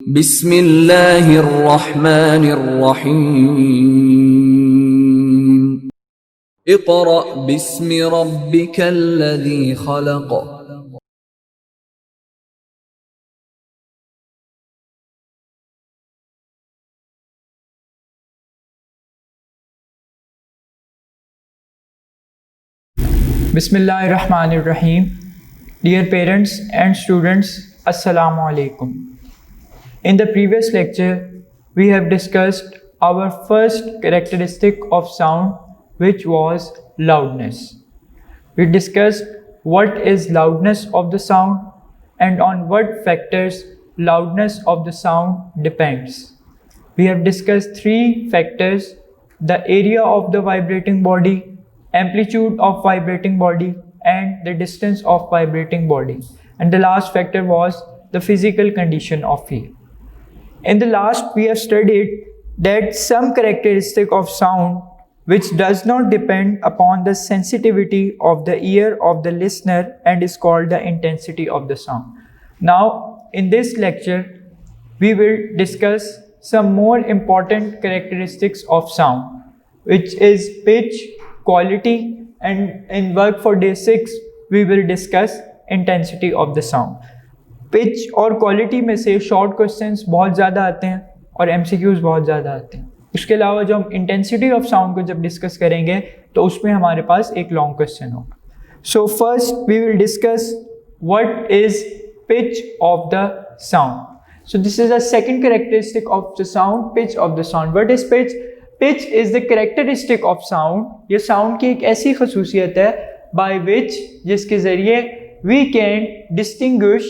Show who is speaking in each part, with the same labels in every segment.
Speaker 1: बिस्मिल्लाहिर्रहमानिर्रहीम। Iqra बिस्मि रब्बिकल्लज़ी खलक़।
Speaker 2: Bismillahirrahmanirrahim. Dear parents and students, Assalamu alaikum. In the previous lecture, we have discussed our first characteristic of sound, which was loudness. We discussed what is loudness of the sound and on what factors loudness of the sound depends. We have discussed three factors: the area of the vibrating body, amplitude of vibrating body, and the distance of vibrating body. And the last factor was the physical condition of ear. In the last, we have studied that some characteristic of sound which does not depend upon the sensitivity of the ear of the listener and is called the intensity of the sound. Now, in this lecture, we will discuss some more important characteristics of sound, which is pitch, quality, and in work for day 6, we will discuss intensity of the sound. Pitch और quality में से short questions बहुत ज़्यादा आते हैं और MCQs बहुत ज़्यादा आते हैं। उसके अलावा जो हम इंटेंसिटी ऑफ साउंड को जब डिस्कस करेंगे तो उसमें हमारे पास एक लॉन्ग क्वेश्चन होगा। So first we will discuss what is pitch of the sound. So this is the second characteristic of the sound, pitch of the sound. What is pitch? Pitch is the characteristic of sound. ये sound की एक ऐसी खसूसियत है by which, जिसके ज़रिए we can distinguish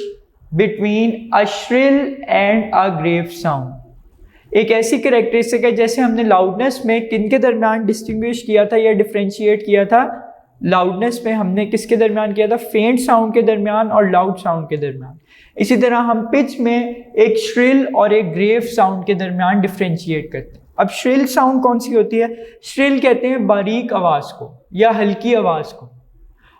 Speaker 2: between a shrill and a grave sound. एक ऐसी कैरेक्टरिस्टिक है, जैसे हमने लाउडनेस में किन के दरमियान डिस्टिंग्विश किया था या डिफ्रेंशिएट किया था। लाउडनेस में हमने किसके दरमियान किया था? फेंट साउंड के दरमियान और लाउड साउंड के दरमियान। इसी तरह हम पिच में एक श्रिल और एक ग्रेव साउंड के दरमियान डिफ्रेंशिएट करते हैं। अब श्रिल साउंड कौन सी होती है? श्रिल कहते हैं बारीक आवाज़ को या हल्की आवाज़ को,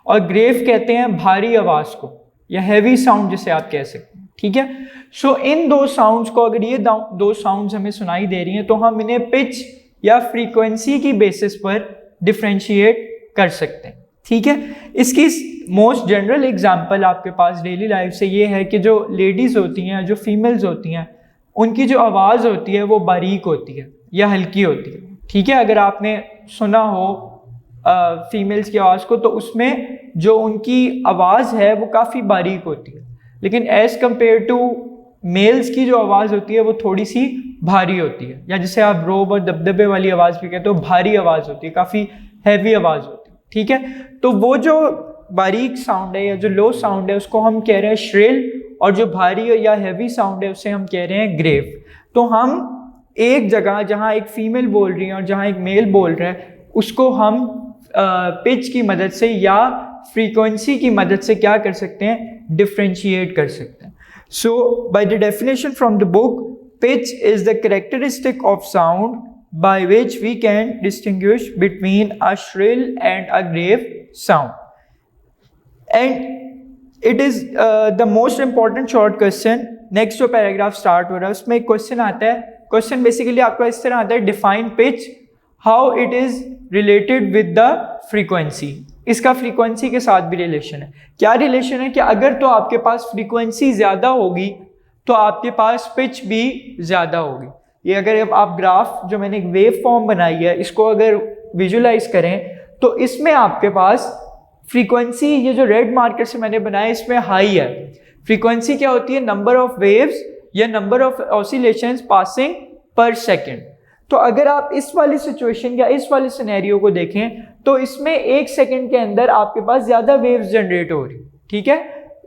Speaker 2: और ग्रेव कहते हैं भारी आवाज़ को या हैवी साउंड जिसे आप कह सकते हैं। ठीक है। सो इन दो साउंड्स को, अगर ये दो साउंड्स हमें सुनाई दे रही हैं तो हम इन्हें पिच या फ्रीक्वेंसी की बेसिस पर डिफ्रेंशिएट कर सकते हैं। ठीक है। इसकी मोस्ट जनरल एग्जांपल आपके पास डेली लाइफ से ये है कि जो लेडीज़ होती हैं, जो फीमेल्स होती हैं, उनकी जो आवाज़ होती है वो बारीक होती है या हल्की होती है। ठीक है। अगर आपने सुना हो फीमेल्स की आवाज़ को तो उसमें जो उनकी आवाज़ है वो काफ़ी बारीक होती है, लेकिन एज़ कम्पेयर टू मेल्स की जो आवाज़ होती है वो थोड़ी सी भारी होती है, या जिसे आप रोब और दबदबे वाली आवाज़ भी कहते हो, भारी आवाज़ होती है, काफ़ी हैवी आवाज़ होती है। ठीक है। तो वो जो बारीक साउंड है या जो लो साउंड है उसको हम कह रहे हैं श्रिल, और जो भारी या हैवी साउंड है उसे हम कह रहे हैं ग्रेव। तो हम एक जगह जहाँ एक फीमेल बोल रही है और जहाँ एक मेल बोल रहा है उसको हम पिच की मदद से या फ्रीक्वेंसी की मदद से क्या कर सकते हैं? डिफ्रेंशिएट कर सकते हैं। So by the definition from the book, pitch is the characteristic of sound by which we can distinguish between a shrill and a grave sound. And it is the most important short question. Next जो paragraph start हो रहा है उसमें एक question आता है। Question basically आपका इस तरह आता है, define pitch, how it is related with the frequency. इसका फ्रीक्वेंसी के साथ भी रिलेशन है। क्या रिलेशन है? कि अगर तो आपके पास फ्रीक्वेंसी ज़्यादा होगी तो आपके पास पिच भी ज़्यादा होगी। ये अगर आप ग्राफ, जो मैंने एक वेव फॉर्म बनाई है, इसको अगर विजुलाइज करें तो इसमें आपके पास फ्रीक्वेंसी, ये जो रेड मार्कर से मैंने बनाया, इसमें हाई है। फ्रीक्वेंसी क्या होती है? नंबर ऑफ वेव्स या number of oscillations passing per second. तो अगर आप इस वाली सिचुएशन या इस वाले सिनेरियो को देखें तो इसमें 1 सेकंड के अंदर आपके पास ज़्यादा वेव्स जनरेट हो रही। ठीक है।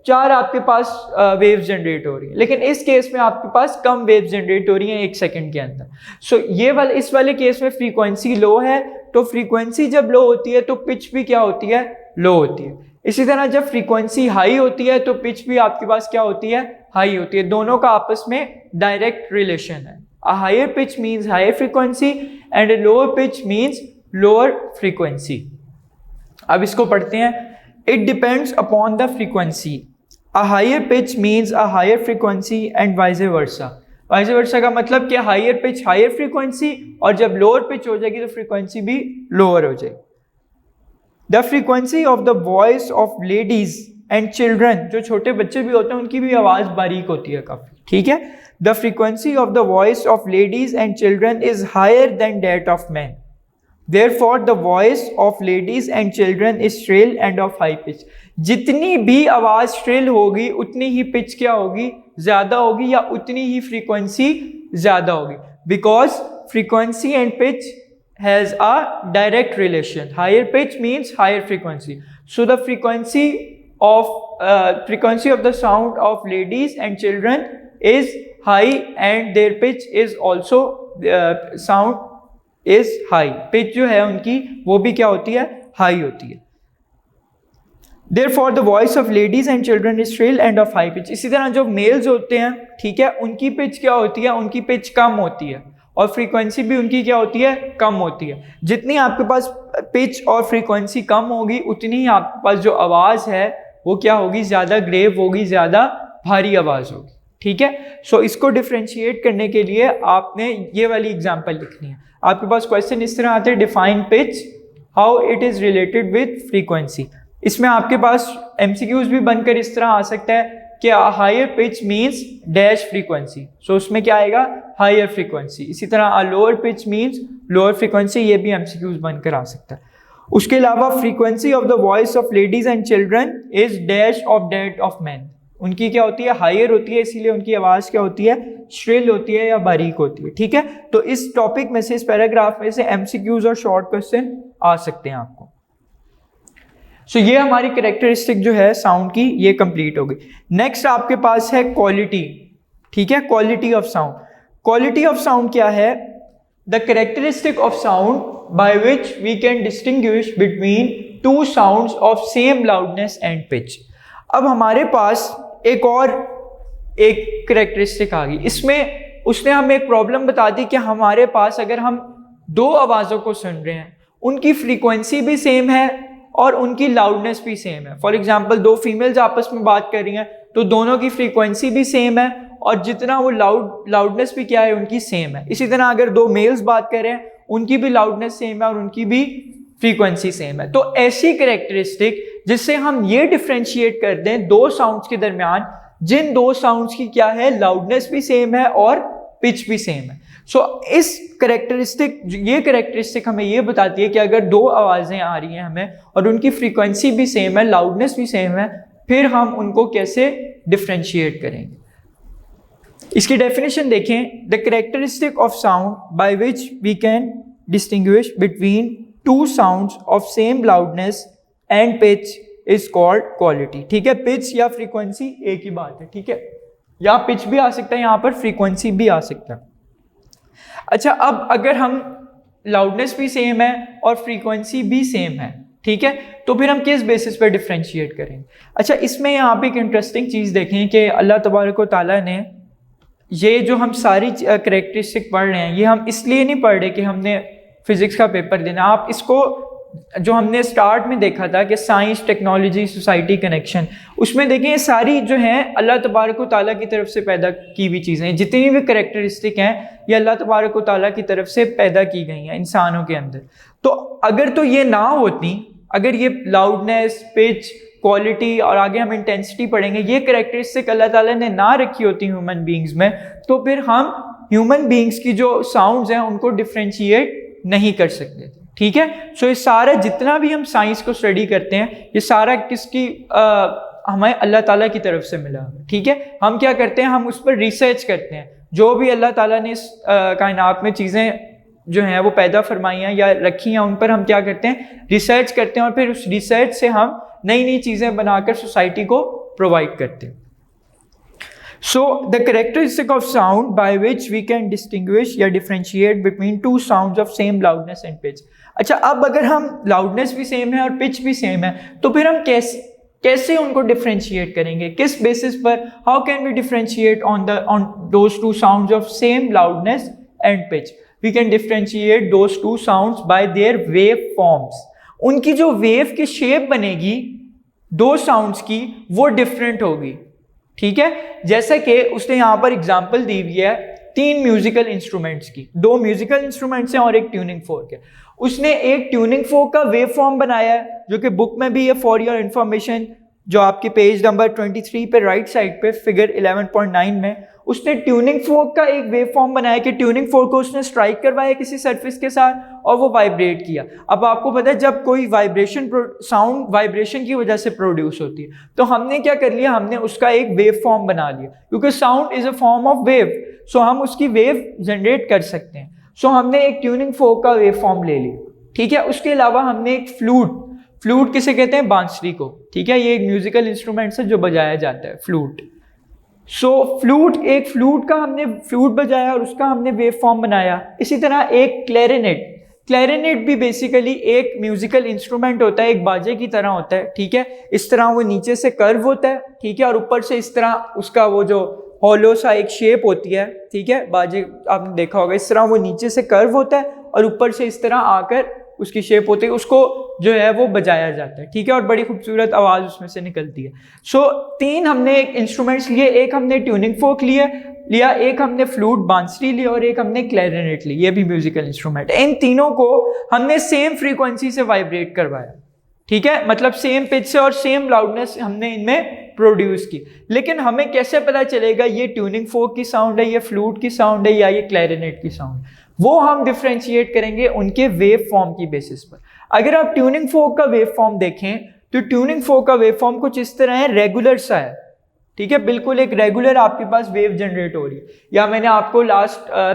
Speaker 2: 4 आपके पास वेव्स जनरेट हो रही है, लेकिन इस केस में आपके पास कम वेव्स जनरेट हो रही हैं 1 सेकंड के अंदर। सो इस वाले केस में फ्रीक्वेंसी लो है, तो फ्रीक्वेंसी जब लो होती है तो पिच भी क्या होती है? लो होती है। इसी तरह जब फ्रीक्वेंसी हाई होती है तो पिच भी आपके पास क्या होती है? हाई होती है। दोनों का आपस में डायरेक्ट रिलेशन है। A higher pitch means higher frequency and a lower pitch means lower frequency. अब इसको पढ़ते हैं। It depends upon the frequency. A higher pitch means a higher frequency and vice versa. Vice versa का मतलब कि higher pitch higher frequency, और जब lower pitch हो जाएगी तो फ्रीक्वेंसी भी लोअर हो जाएगी। The frequency of the voice of ladies and children, जो छोटे बच्चे भी होते हैं उनकी भी आवाज़ बारीक होती है काफ़ी, ठीक है। The frequency of the voice of ladies and children is higher than that of man, Therefore, the voice of ladies and children is shrill and of high pitch. जितनी भी आवाज श्रिल होगी उतनी ही पिच क्या होगी, ज्यादा होगी, या उतनी ही फ्रीक्वेंसी ज्यादा होगी, because frequency and pitch has a direct relation. Higher pitch means higher frequency. So the frequency of the sound of ladies and children is high and their pitch is also sound is high. Pitch जो है उनकी वो भी क्या होती है, high होती है. Therefore the voice of ladies and children is shrill and of high pitch. इसी तरह जो मेल्स होते हैं, ठीक है, उनकी पिच क्या होती है, उनकी पिच कम होती है और फ्रीक्वेंसी भी उनकी क्या होती है, कम होती है. जितनी आपके पास पिच और फ्रीक्वेंसी कम होगी उतनी ही आपके पास जो आवाज़ है वो क्या होगी, ज़्यादा ग्रेव होगी, ज़्यादा भारी आवाज़ होगी, ठीक है. सो इसको डिफ्रेंशिएट करने के लिए आपने ये वाली एग्जांपल लिखनी है. आपके पास क्वेश्चन इस तरह आते हैं, define pitch, how it is related with frequency. इसमें आपके पास एमसीक्यूज भी बनकर इस तरह आ सकता है कि higher pitch means dash frequency, so उसमें क्या आएगा, हायर फ्रीक्वेंसी. इसी तरह a lower pitch means lower frequency, ये भी एमसीक्यूज बनकर आ सकता है. उसके अलावा frequency of the voice of ladies and children is dash of that of man. उनकी क्या होती है, हायर होती है, इसीलिए उनकी आवाज़ क्या होती है, श्रिल होती है या बारीक होती है, ठीक है. तो इस टॉपिक में से, इस पैराग्राफ में से एमसीक्यूज और शॉर्ट क्वेश्चन आ सकते हैं आपको. सो ये हमारी कैरेक्टरिस्टिक जो है साउंड की, ये कंप्लीट हो गई. नेक्स्ट आपके पास है क्वालिटी, ठीक है, quality of sound. Quality of sound क्या है, the characteristic of sound by which we can distinguish between two sounds of same loudness and pitch. अब हमारे पास एक कैरेक्टरिस्टिक आ गई. इसमें उसने हमें एक प्रॉब्लम बता दी कि हमारे पास अगर हम दो आवाज़ों को सुन रहे हैं, उनकी फ्रीक्वेंसी भी सेम है और उनकी लाउडनेस भी सेम है. फॉर एग्जांपल दो फीमेल्स आपस में बात कर रही हैं तो दोनों की फ्रीक्वेंसी भी सेम है और जितना वो लाउडनेस भी क्या है, उनकी सेम है. इसी तरह अगर दो मेल्स बात कर रहे हैं, उनकी भी लाउडनेस सेम है और उनकी भी फ्रीक्वेंसी सेम है. तो ऐसी कैरेक्टरिस्टिक जिससे हम ये डिफ्रेंशिएट कर दें दो साउंड्स के दरमियान, जिन दो साउंड्स की क्या है, लाउडनेस भी सेम है और पिच भी सेम है. सो इस ये कैरेक्टरिस्टिक हमें ये बताती है कि अगर दो आवाज़ें आ रही हैं हमें और उनकी फ्रीक्वेंसी भी सेम है, लाउडनेस भी सेम है, फिर हम उनको कैसे डिफ्रेंशिएट करेंगे. इसकी डेफिनेशन देखें, the characteristic of sound by which we can distinguish between two sounds of same loudness and pitch is called quality. ठीक है, पिच या फ्रीक्वेंसी एक ही बात है, ठीक है, या पिच भी आ सकता है, यहाँ पर फ्रीक्वेंसी भी आ सकता है. अच्छा, अब अगर हम लाउडनेस भी सेम है और फ्रीक्वेंसी भी सेम है, ठीक है, तो फिर हम किस बेसिस पर डिफ्रेंशिएट करेंगे. अच्छा, इसमें यहाँ पे एक इंटरेस्टिंग चीज़ देखें कि अल्लाह तबारक व तआला ने ये जो हम सारी कैरेक्टरिस्टिक पढ़ रहे हैं, ये हम इसलिए नहीं पढ़ रहे कि हमने फिजिक्स का पेपर देना. आप इसको जो हमने स्टार्ट में देखा था कि साइंस, टेक्नोलॉजी, सोसाइटी कनेक्शन, उसमें देखें ये सारी जो हैं अल्लाह तबारक व तआला की तरफ से पैदा की हुई चीज़ें हैं. जितनी भी कैरेक्टरिस्टिक हैं ये अल्लाह तबारक व तआला की तरफ से पैदा की गई हैं इंसानों के अंदर. तो अगर तो ये ना होती, अगर ये लाउडनेस, पिच, क्वालिटी और आगे हम इंटेंसिटी पढ़ेंगे, ये कैरेक्टरिस्टिक अल्लाह ताला ने ना रखी होती ह्यूमन बींग्स में, तो फिर हम ह्यूमन बींग्स की जो साउंड्स हैं उनको डिफ्रेंशिएट नहीं कर सकते थे. ठीक है, सो ये सारा जितना भी हम साइंस को स्टडी करते हैं, ये सारा किसकी हमें अल्लाह ताला की तरफ से मिला. ठीक है, हम क्या करते हैं, हम उस पर रिसर्च करते हैं. जो भी अल्लाह ताला ने इस कायनात में चीज़ें जो हैं वो पैदा फरमाई हैं या रखी हैं, उन पर हम क्या करते हैं, रिसर्च करते हैं और फिर उस रिसर्च से हम नई नई चीज़ें बनाकर सोसाइटी को प्रोवाइड करते हैं. So the characteristic of sound by which we can distinguish या differentiate between two sounds of same loudness and pitch. अच्छा, अब अगर हम लाउडनेस भी सेम है और पिच भी सेम है, तो फिर हम कैसे उनको डिफ्रेंशिएट करेंगे, किस बेसिस पर, how can we differentiate on those two sounds of same loudness and pitch. We can differentiate those two sounds by their wave forms. उनकी जो वेव की शेप बनेगी दो साउंड्स की, वो डिफरेंट होगी. ठीक है, जैसे कि उसने यहाँ पर एग्जाम्पल दी हुई है 3 म्यूजिकल इंस्ट्रूमेंट्स की, 2 म्यूजिकल इंस्ट्रूमेंट्स हैं और एक ट्यूनिंग फोर्क है। उसने एक ट्यूनिंग फोर्क का वेव फॉर्म बनाया है जो कि बुक में भी है, फॉर योर इंफॉर्मेशन, जो आपके पेज नंबर 23 पे राइट साइड पे फिगर 11.9 में उसने ट्यूनिंग फोर्क का एक वेव फॉर्म बनाया कि ट्यूनिंग फोर्क को उसने स्ट्राइक करवाया किसी सरफेस के साथ और वो वाइब्रेट किया। अब आपको पता है जब कोई वाइब्रेशन, साउंड वाइब्रेशन की वजह से प्रोड्यूस होती है, तो हमने क्या कर लिया, हमने उसका एक वेव फॉर्म बना लिया, क्योंकि sound is a form of wave, so हम उसकी वेव जनरेट कर सकते हैं। सो हमने एक ट्यूनिंग फोर्क का वेव फॉर्म ले लिया, ठीक है। उसके अलावा हमने एक फ्लूट किसे कहते हैं, बांसुरी को, ठीक है। ये एक म्यूजिकल इंस्ट्रूमेंट है जो बजाया जाता है, फ्लूट। सो फ्लूट का हमने फ्लूट बजाया और उसका हमने वेव फॉर्म बनाया। इसी तरह एक क्लैरिनेट भी बेसिकली एक म्यूजिकल इंस्ट्रूमेंट होता है, एक बाजे की तरह होता है, ठीक है। इस तरह वो नीचे से कर्व होता है, ठीक है, और ऊपर से इस तरह उसका वो जो हॉलो सा एक शेप होती है, ठीक है। बाजे आपने देखा होगा, इस तरह वो नीचे से कर्व होता है और ऊपर से इस तरह आकर उसकी शेप होती है, उसको जो है वो बजाया जाता है, ठीक है, और बड़ी खूबसूरत आवाज़ उसमें से निकलती है। सो 3 हमने इंस्ट्रूमेंट्स लिए, एक हमने ट्यूनिंग फोर्क लिया, एक हमने फ्लूट बांसुरी लिया और एक हमने क्लैरिनेट ली, ये भी म्यूजिकल इंस्ट्रूमेंट। इन तीनों को हमने सेम फ्रीक्वेंसी से वाइब्रेट करवाया, ठीक है, मतलब सेम पिच से और सेम लाउडनेस हमने इनमें प्रोड्यूस की। लेकिन हमें कैसे पता चलेगा ये ट्यूनिंग फोर्क की साउंड है, ये फ्लूट की साउंड है या ये क्लैरिनेट की साउंड, वो हम डिफ्रेंशिएट करेंगे उनके वेव फॉर्म की बेसिस पर। अगर आप ट्यूनिंग फोर्क का वेव फॉर्म देखें तो ट्यूनिंग फोर्क का वेव फॉर्म कुछ इस तरह है, रेगुलर सा है, ठीक है, बिल्कुल एक रेगुलर आपके पास वेव जनरेट हो रही है। या मैंने आपको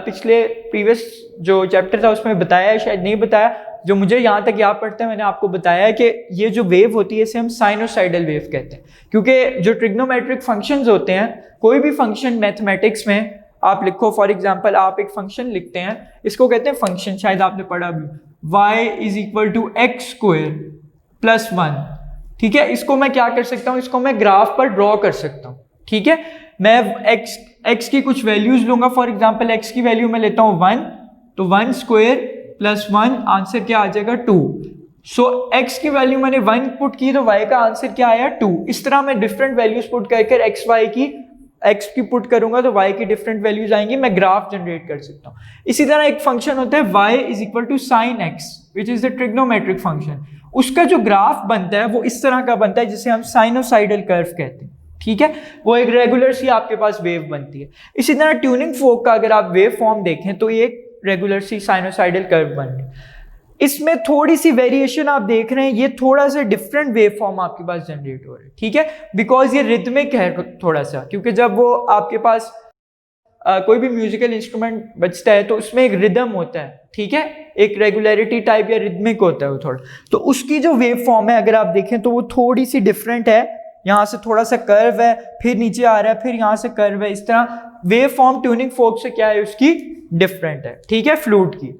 Speaker 2: पिछले प्रीवियस जो चैप्टर था उसमें बताया है, शायद नहीं बताया, जो मुझे यहाँ तक याद पड़ता है मैंने आपको बताया है कि ये जो वेव होती है इसे हम साइनोसाइडल वेव कहते हैं, क्योंकि जो ट्रिग्नोमेट्रिक फंक्शंस होते हैं, कोई भी फंक्शन मैथमेटिक्स में आप लिखो, फॉर एग्जांपल आप एक फंक्शन लिखते हैं, इसको कहते हैं फंक्शन, शायद आपने पढ़ा भी, y = x² + 1, ठीक है। इसको मैं क्या कर सकता हूँ, इसको मैं ग्राफ पर ड्रॉ कर सकता हूँ, ठीक है। मैं x की कुछ वैल्यूज लूंगा, फॉर एग्जांपल x की वैल्यू मैं लेता हूँ 1, तो 1² + 1 आंसर क्या आ जाएगा 2। सो x की वैल्यू मैंने 1 पुट की तो y का आंसर क्या आया 2। इस तरह मैं डिफरेंट वैल्यूज पुट करके x की पुट करूंगा तो y की डिफरेंट वैल्यूज आएंगी, मैं ग्राफ जनरेट कर सकता हूँ। इसी तरह एक फंक्शन होता है y = sin x, which is the trigonometric function. उसका जो ग्राफ बनता है वो इस तरह का बनता है जिसे हम साइनोसाइडल कर्व कहते हैं, ठीक है। वो एक रेगुलर सी आपके पास वेव बनती है। इसी तरह ट्यूनिंग फोर्क का अगर आप वेव फॉर्म देखें तो ये एक रेगुलर सी साइनोसाइडल कर्व बन रही है। इसमें थोड़ी सी वेरिएशन आप देख रहे हैं, ये थोड़ा सा डिफरेंट वेव फॉर्म आपके पास जनरेट हो रहा है, ठीक है, बिकॉज ये रिदमिक है थोड़ा सा, क्योंकि जब वो आपके पास कोई भी म्यूजिकल इंस्ट्रूमेंट बजता है तो उसमें एक रिदम होता है, ठीक है, एक रेगुलरिटी टाइप या रिदमिक होता है वो थोड़ा, तो उसकी जो वेव फॉर्म है अगर आप देखें तो वो थोड़ी सी डिफरेंट है। यहाँ से थोड़ा सा कर्व है, फिर नीचे आ रहा है, फिर यहाँ से कर्व है, इस तरह वेव फॉर्म ट्यूनिंग फोर्क से क्या है उसकी डिफरेंट है, ठीक है, फ्लूट की।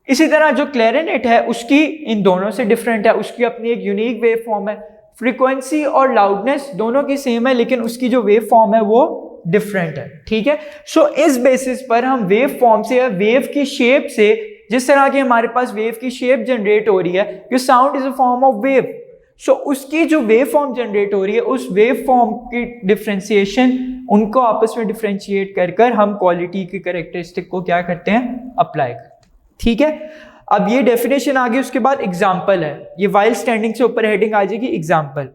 Speaker 2: इसी तरह जो क्लैरिनेट है उसकी इन दोनों से डिफरेंट है, उसकी अपनी एक यूनिक वेव फॉर्म है, फ्रीक्वेंसी और लाउडनेस दोनों की सेम है लेकिन उसकी जो वेव फॉर्म है वो डिफरेंट है, ठीक है। सो इस बेसिस पर हम वेव फॉर्म से या वेव की शेप से, जिस तरह की हमारे पास वेव की शेप जनरेट हो रही है, कि sound is a form of wave, so उसकी जो वेव फॉर्म जनरेट हो रही है उस वेव फॉर्म की डिफरेंशिएशन, उनको आपस में डिफरेंशिएट कर हम क्वालिटी की कैरेक्टरिस्टिक को क्या करते हैं, अप्लाई करते हैं, ठीक है। अब ये डेफिनेशन आ गई, उसके बाद एग्जाम्पल है, ये वाइल स्टैंडिंग से ऊपर हेडिंग आ जाएगी एग्जाम्पल।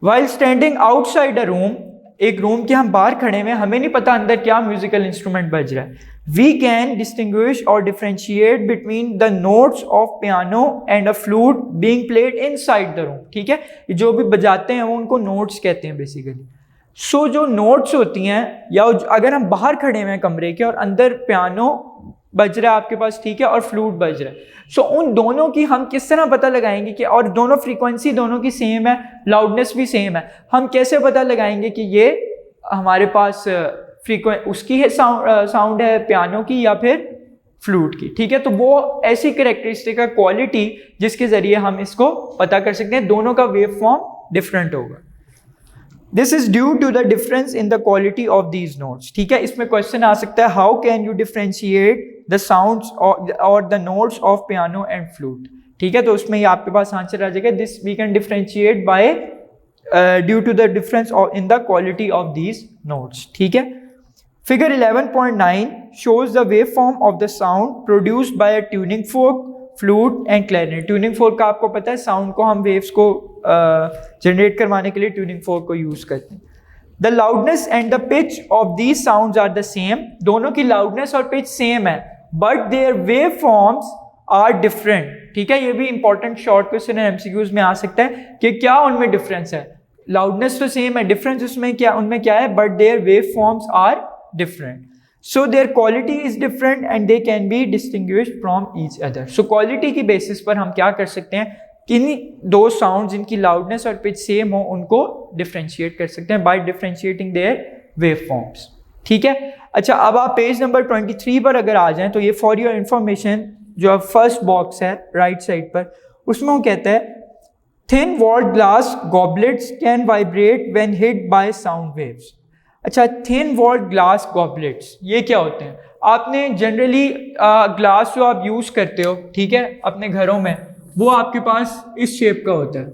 Speaker 2: वाइल स्टैंडिंग आउटसाइड अ रूम, एक रूम के हम बाहर खड़े हैं, हमें नहीं पता अंदर क्या म्यूजिकल इंस्ट्रूमेंट बज रहा है, वी कैन डिस्टिंग्विश और differentiate between the notes of piano and a flute being played inside the room, ठीक है। जो भी बजाते हैं वो उनको नोट्स कहते हैं बेसिकली। सो जो नोट्स होती हैं, या अगर हम बाहर खड़े हुए हैं कमरे के और अंदर पियानो बज रहा है आपके पास, ठीक है, और फ्लूट बज रहा है, सो उन दोनों की हम किस तरह पता लगाएंगे कि, और दोनों फ्रीक्वेंसी दोनों की सेम है, लाउडनेस भी सेम है, हम कैसे पता लगाएंगे कि ये हमारे पास उसकी है साउंड है पियानो की या फिर फ्लूट की, ठीक है। तो वो ऐसी कैरेक्टरिस्टिक है, क्वालिटी, जिसके जरिए हम इसको पता कर सकते हैं, दोनों का वेव फॉर्म डिफरेंट होगा। This is due to the difference in the quality of these notes, ठीक है। इसमें क्वेश्चन आ सकता है, how can you differentiate the sounds और the notes of piano and flute, ठीक है। तो उसमें ही आपके पास आंसर आ जाएगा, this we can differentiate by due to the difference in the quality of these notes, ठीक है। Figure 11.9 shows the waveform of the sound produced by a tuning fork, flute and clarinet. Tuning fork का आपको पता है, sound को हम waves को generate करवाने के लिए ट्यूनिंग फोर्क को यूज करते हैं. The loudness and the pitch of these sounds are the same. दोनों की loudness और pitch same है, but their waveforms are different. ठीक है, ये भी इंपॉर्टेंट शॉर्ट क्वेश्चन है, एमसीक्यूज में आ सकता है कि क्या उनमें डिफरेंस है. लाउडनेस तो सेम है, डिफरेंस उसमें क्या, उनमें क्या है, but their wave forms are different. So their quality is different and they can be distinguished from each other. So quality की बेसिस पर हम क्या कर सकते हैं, किन्हीं दो साउंड जिनकी लाउडनेस और पिच सेम हो उनको डिफरेंशिएट कर सकते हैं by differentiating their wave forms. ठीक है. अच्छा, अब आप पेज नंबर 23 पर अगर आ जाएं तो ये फॉर योर इंफॉर्मेशन जो फर्स्ट बॉक्स है राइट साइड पर, उसमें वो कहता है thin walled glass goblets can vibrate when hit by sound waves. अच्छा, thin walled glass goblets ये क्या होते हैं. आपने जनरली ग्लास जो आप यूज करते हो, ठीक है, अपने घरों में, वो आपके पास इस शेप का होता है.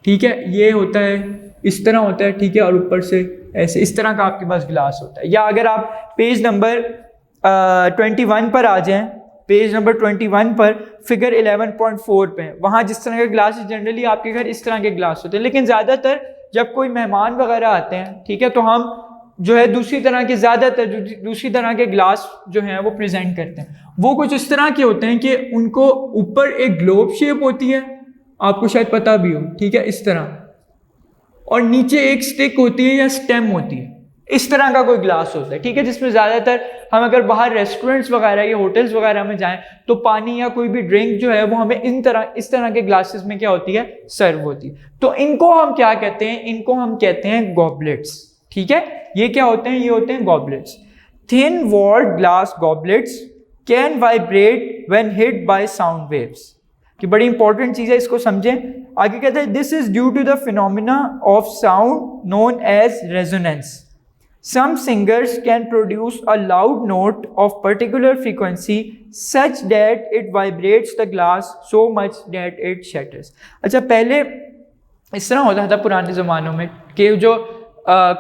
Speaker 2: ठीक है, ये होता है, इस तरह होता है. ठीक है, और ऊपर से ऐसे इस तरह का आपके पास ग्लास होता है. या अगर आप पेज नंबर 21 पर आ जाएं, पेज नंबर 21 पर फिगर 11.4 पे, वहाँ जिस तरह के ग्लास जनरली आपके घर इस तरह के ग्लास होते हैं, लेकिन ज़्यादातर जब कोई मेहमान वगैरह आते हैं, ठीक है, तो हम जो है दूसरी तरह के, ज़्यादातर दूसरी तरह के ग्लास जो हैं वो प्रेजेंट करते हैं. वो कुछ इस तरह के होते हैं कि उनको ऊपर एक ग्लोब शेप होती है, आपको शायद पता भी हो, ठीक है, इस तरह, और नीचे एक स्टिक होती है या स्टेम होती है, इस तरह का कोई ग्लास होता है. ठीक है, जिसमें ज़्यादातर हम अगर बाहर रेस्टोरेंट्स वगैरह या होटल्स वगैरह में जाएं तो पानी या कोई भी ड्रिंक जो है वो हमें इस तरह के ग्लासेस में क्या होती है, सर्व होती है. तो इनको हम क्या कहते हैं, इनको हम कहते हैं गॉबलेट्स. ठीक है, ये क्या होते हैं, ये होते हैं goblets. Thin walled glass goblets can vibrate when hit by sound waves. कि बड़ी इंपॉर्टेंट चीज़ है, इसको समझें. आगे कहते हैं this is due to the phenomena of sound known as resonance. Some singers can produce a loud note of particular frequency such that it vibrates the glass so much that it shatters. अच्छा, पहले इस तरह होता था पुराने ज़मानों में कि जो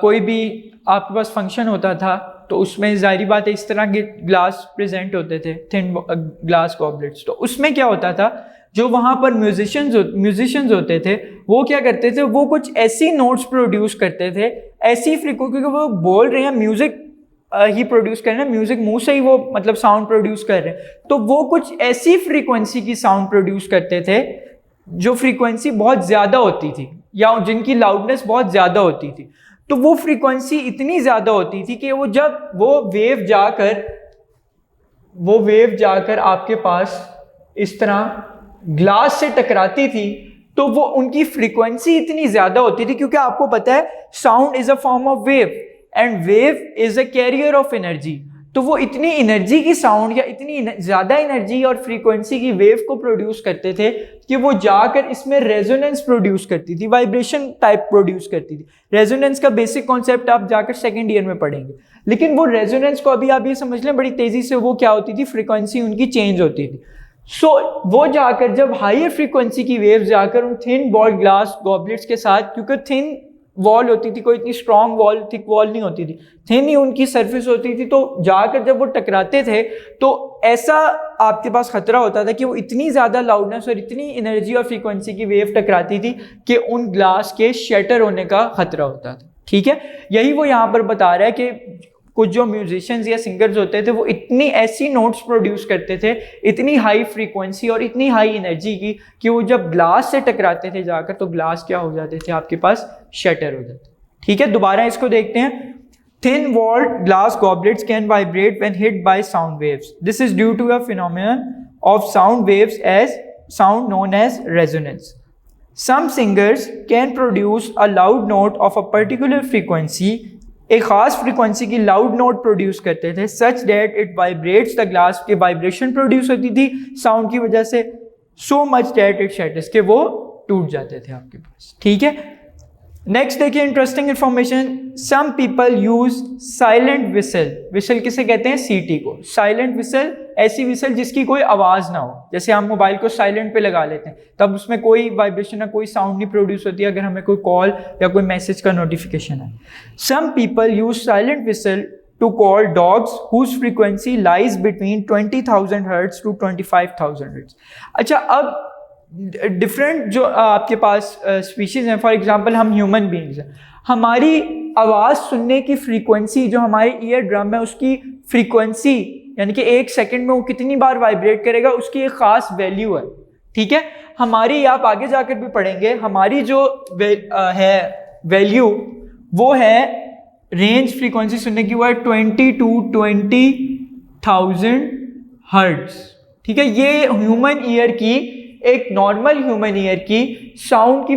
Speaker 2: कोई भी आपके पास फंक्शन होता था तो उसमें ज़ाहिरी बात है इस तरह के ग्लास प्रेजेंट होते थे, थिन ग्लास गॉबलेट्स. तो उसमें क्या होता था, जो वहाँ पर म्यूजिशियंस होते थे वो क्या करते थे, वो कुछ ऐसी नोट्स प्रोड्यूस करते थे, ऐसी फ्रीक्वेंसी, क्योंकि वो बोल रहे हैं म्यूजिक ही प्रोड्यूस कर रहे हैं, म्यूजिक मुंह से ही वो मतलब साउंड प्रोड्यूस कर रहे हैं, तो वो कुछ ऐसी फ्रीक्वेंसी की साउंड प्रोड्यूस करते थे जो फ्रीक्वेंसी बहुत ज़्यादा होती थी या जिनकी लाउडनेस बहुत ज़्यादा होती थी. तो वो फ्रीक्वेंसी इतनी ज़्यादा होती थी कि वो जब वो वेव जाकर आपके पास इस तरह ग्लास से टकराती थी तो वो उनकी फ्रीक्वेंसी इतनी ज्यादा होती थी, क्योंकि आपको पता है sound is a form of wave and wave is a career of energy. तो वो इतनी एनर्जी की साउंड या इतनी ज्यादा एनर्जी और फ्रीक्वेंसी की वेव को प्रोड्यूस करते थे कि वो जाकर इसमें रेजोनेंस प्रोड्यूस करती थी, वाइब्रेशन टाइप प्रोड्यूस करती थी. रेजोनेंस का बेसिक कॉन्सेप्ट आप जाकर सेकेंड ईयर में पढ़ेंगे, लेकिन वो रेजोनेंस को अभी आप ये समझ लें बड़ी तेजी से वो क्या होती थी, फ्रीक्वेंसी उनकी चेंज होती थी. वो जाकर जब हायर फ्रीक्वेंसी की वेव जाकर उन थिन वॉल ग्लास गॉबलेट्स के साथ, क्योंकि थिन वॉल होती थी, कोई इतनी स्ट्रॉन्ग वॉल, थिक वॉल नहीं होती थी, थिन ही उनकी सरफेस होती थी, तो जाकर जब वो टकराते थे तो ऐसा आपके पास खतरा होता था कि वो इतनी ज़्यादा लाउडनेस और इतनी एनर्जी और फ्रीक्वेंसी की वेव टकराती थी कि उन ग्लास के शटर होने का खतरा होता था. ठीक है, यही वो यहाँ पर बता रहा है कि कुछ जो म्यूजिशियंस या सिंगर्स होते थे वो इतनी ऐसी नोट्स प्रोड्यूस करते थे, इतनी हाई फ्रीक्वेंसी और इतनी हाई एनर्जी की, कि वो जब ग्लास से टकराते थे जाकर तो ग्लास क्या हो जाते थे, आपके पास शटर हो जाते. ठीक है, दोबारा इसको देखते हैं. Thin walled glass goblets can vibrate when hit by sound waves. This is due to a phenomenon of sound waves as sound known as resonance. Some singers can produce a loud note of a particular frequency, एक खास frequency की loud note produce करते थे, such that it vibrates the glass, के vibration produce होती थी sound की वजह से, so much that it shatters, के वो टूट जाते थे आपके पास. ठीक है, नेक्स्ट देखिए interesting information. Some people use silent whistle. Whistle किसे कहते हैं, सीटी को. साइलेंट विसल ऐसी विसल जिसकी कोई आवाज ना हो, जैसे हम मोबाइल को साइलेंट पे लगा लेते हैं तब उसमें कोई वाइब्रेशन या कोई साउंड नहीं प्रोड्यूस होती है अगर हमें कोई कॉल या कोई मैसेज का नोटिफिकेशन है. Some people use silent whistle to call dogs whose frequency lies between 20,000 hertz to 25,000 hertz. अच्छा, अब डिफरेंट जो आपके पास स्पीशीज हैं, फॉर एग्जांपल हम ह्यूमन बीइंग्स हैं, हमारी आवाज़ सुनने की फ्रीक्वेंसी जो हमारे ईयर ड्रम है उसकी फ्रीक्वेंसी यानी कि एक सेकंड में वो कितनी बार वाइब्रेट करेगा उसकी एक ख़ास वैल्यू है, ठीक है। हमारी, आप आगे जाकर भी पढ़ेंगे, हमारी जो है वैल्यू वो है रेंज फ्रीक्वेंसी सुनने की, वो है 20 to 20,000 हर्ट्ज, ठीक है। ये ह्यूमन ईयर की, एक नॉर्मल ह्यूमन ईयर की साउंड की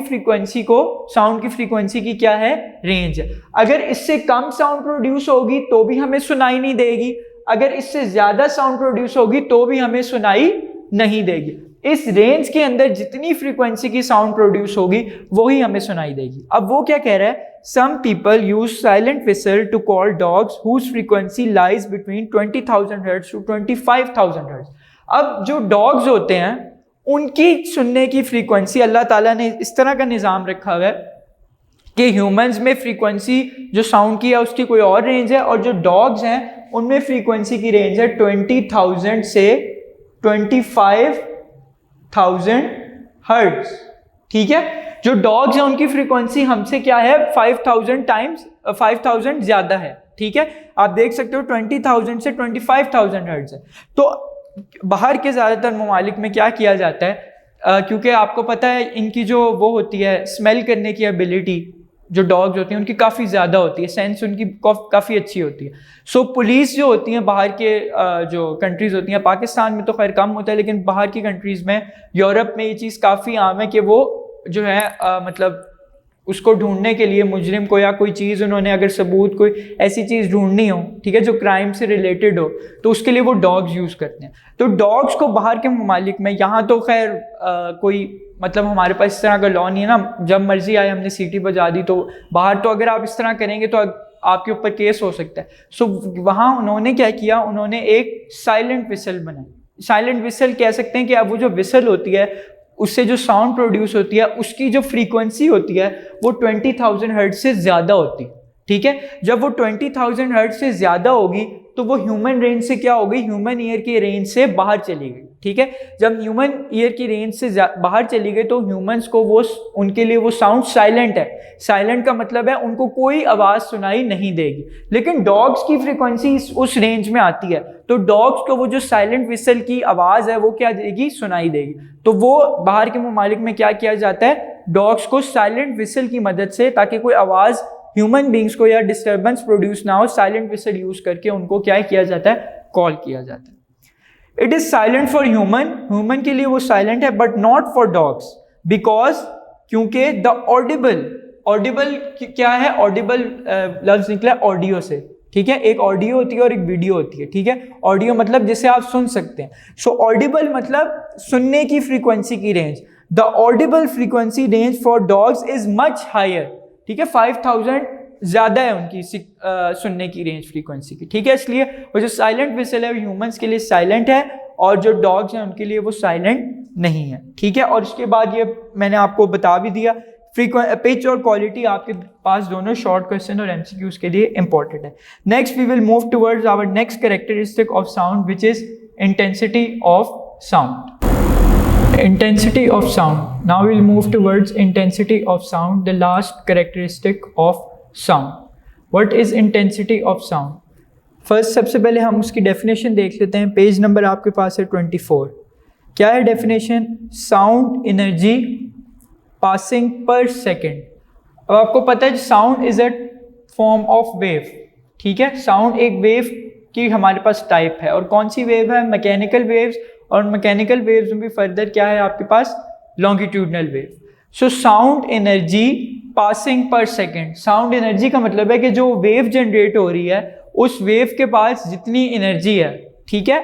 Speaker 2: फ्रीक्वेंसी की क्या है, रेंज है। अगर इससे कम साउंड प्रोड्यूस होगी तो भी हमें सुनाई नहीं देगी, अगर इससे ज्यादा साउंड प्रोड्यूस होगी तो भी हमें सुनाई नहीं देगी। इस रेंज के अंदर जितनी फ्रीक्वेंसी की साउंड प्रोड्यूस होगी वही हमें सुनाई देगी। अब वो क्या कह रहा है, some people use silent whistle to call dogs whose frequency lies between 20,000 hertz to 25,000 hertz. अब जो डॉग्स होते हैं उनकी सुनने की फ्रीक्वेंसी, अल्लाह ताला ने इस तरह का निज़ाम रखा हुआ है कि ह्यूमंस में फ्रीक्वेंसी जो साउंड की है उसकी कोई और रेंज है, और जो डॉग्स हैं उनमें फ्रीक्वेंसी की रेंज है 20,000 से 25,000 हर्ट्ज, ठीक है। जो डॉग्स हैं उनकी फ्रीक्वेंसी हमसे क्या है, 5,000 ज़्यादा है, ठीक है। आप देख सकते हो 20,000 से 25,000 हर्ट्ज है। तो बाहर के ज़्यादातर ममालिक में क्या किया जाता है, क्योंकि आपको पता है इनकी जो वो होती है स्मेल करने की एबिलिटी, जो डॉग्स होती हैं उनकी काफ़ी ज़्यादा होती है, सेंस उनकी काफ़ी अच्छी होती है। सो पुलिस जो होती हैं बाहर के जो कंट्रीज़ होती हैं, पाकिस्तान में तो खैर कम होता है, लेकिन बाहर की कंट्रीज़ में, यूरोप में ये चीज़ काफ़ी आम है कि वो जो है मतलब उसको ढूंढने के लिए मुजरिम को, या कोई चीज़ उन्होंने अगर सबूत, कोई ऐसी चीज़ ढूंढनी हो, ठीक है, जो क्राइम से रिलेटेड हो, तो उसके लिए वो डॉग्स यूज़ करते हैं। तो डॉग्स को बाहर के ममालिक में, यहाँ तो खैर कोई मतलब हमारे पास इस तरह का लॉ नहीं है ना, जब मर्जी आए हमने सीटी बजा दी, तो बाहर तो अगर आप इस तरह करेंगे तो आपके ऊपर केस हो सकता है। सो वहाँ उन्होंने क्या किया, उन्होंने एक साइलेंट विसल बनाई। साइलेंट विसल कह सकते हैं कि अब वो जो विसल होती है उससे जो साउंड प्रोड्यूस होती है उसकी जो फ्रीक्वेंसी होती है वो 20,000 हर्ट्ज से ज़्यादा होती है, ठीक है। जब वो 20,000 हर्ट्ज से ज़्यादा होगी तो वो ह्यूमन रेंज से क्या हो गई, ह्यूमन ईयर की रेंज से बाहर चली गई, ठीक है। जब ह्यूमन ईयर की रेंज से बाहर चली गई तो ह्यूमंस को वो, उनके लिए वो साउंड साइलेंट है। साइलेंट का मतलब है उनको कोई आवाज़ सुनाई नहीं देगी। लेकिन डॉग्स की फ्रीक्वेंसी उस रेंज में आती है, तो डॉग्स को वो जो साइलेंट विसल की आवाज़ है वो क्या देगी, सुनाई देगी। तो वो बाहर के ममालिक में क्या किया जाता है, डॉग्स को साइलेंट विसल की मदद से, ताकि कोई आवाज़ ह्यूमन बींग्स को या डिस्टर्बेंस प्रोड्यूस ना हो, साइलेंट विसल यूज करके उनको क्या किया जाता है, कॉल किया जाता है। It is silent for human के लिए वो साइलेंट है, but not for dogs, because क्योंकि द ऑडिबल क्या है, ऑडिबल लफ्ज निकला ऑडियो से, ठीक है। एक ऑडियो होती है और एक वीडियो होती है, ठीक है। ऑडियो मतलब जिसे आप सुन सकते हैं, सो ऑडिबल मतलब सुनने की फ्रीक्वेंसी की range. The audible frequency range for dogs is much higher, ठीक है। 5,000 ज़्यादा है उनकी सुनने की रेंज फ्रीक्वेंसी की, ठीक है। इसलिए वो जो साइलेंट विसल है ह्यूमंस के लिए साइलेंट है, और जो डॉग्स हैं उनके लिए वो साइलेंट नहीं है, ठीक है। और उसके बाद ये मैंने आपको बता भी दिया, पिच और क्वालिटी आपके पास दोनों शॉर्ट क्वेश्चन और एमसीक्यूज के लिए इंपॉर्टेंट है। Next we will move towards our next characteristic of sound, which is intensity of sound. Intensity of sound. Now we'll move towards intensity of sound, the last characteristic of sound. What is intensity of sound? First, सबसे पहले हम उसकी definition देख लेते हैं। Page number आपके पास है 24। क्या है definition? Sound energy passing per second. अब आपको पता है sound is a form of wave, ठीक है। साउंड एक वेव की हमारे पास टाइप है, और कौन सी वेव है? मैकेनिकल वेव्स, और मैकेनिकल वेव्स में भी फर्दर क्या है आपके पास? Longitudinal wave. So sound energy passing per second. Sound energy का मतलब है कि जो वेव जनरेट हो रही है उस वेव के पास जितनी एनर्जी है, ठीक है,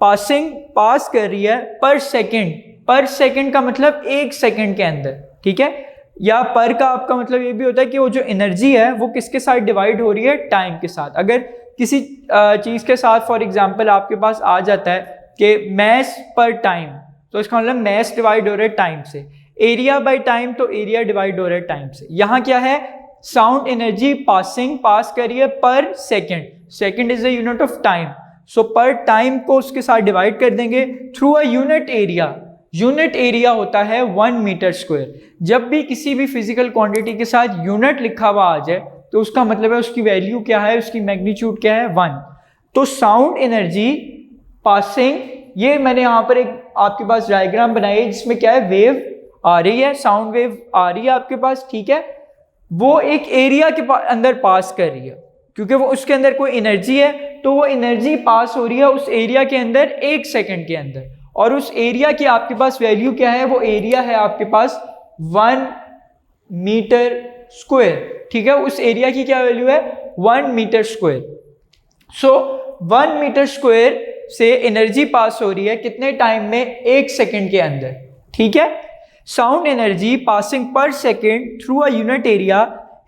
Speaker 2: पास कर रही है पर सेकेंड। पर सेकेंड का मतलब एक सेकेंड के अंदर, ठीक है। या पर का आपका मतलब ये भी होता है कि वो जो एनर्जी है वो किसके साथ डिवाइड हो रही है? टाइम के साथ। अगर किसी चीज़ के साथ फॉर एग्जांपल आपके पास आ जाता है कि मैस पर टाइम, तो इसका मतलब मैस डिवाइड हो रहा है टाइम से। एरिया बाय टाइम, तो एरिया डिवाइड हो रहा है टाइम से। यहाँ क्या है? साउंड एनर्जी पास कर रही है per second. Second is the unit of time, so per time को उसके साथ डिवाइड कर देंगे through a unit area. Unit area होता है 1 मीटर स्क्वायर। जब भी किसी भी फिजिकल क्वांटिटी के साथ यूनिट लिखा हुआ आ जाए तो उसका मतलब है उसकी वैल्यू क्या है, उसकी मैग्नीट्यूड क्या है, 1। तो साउंड एनर्जी पासिंग, ये मैंने यहाँ पर एक आपके पास डायग्राम बनाई है जिसमें क्या है, वेव आ रही है, साउंड वेव आ रही है आपके पास, ठीक है। वो एक एरिया के अंदर पास कर रही है, क्योंकि वो उसके अंदर कोई एनर्जी है, तो वो एनर्जी पास हो रही है उस एरिया के अंदर 1 सेकंड के अंदर। और उस एरिया की आपके पास वैल्यू क्या है, वो एरिया है आपके पास 1 मीटर स्क्वायर, ठीक है। उस एरिया की क्या वैल्यू है, 1 मीटर स्क्वायर। सो 1 मीटर स्क्वायर से एनर्जी पास हो रही है कितने टाइम में, 1 सेकंड के अंदर, ठीक है। साउंड एनर्जी पासिंग पर second through a unit area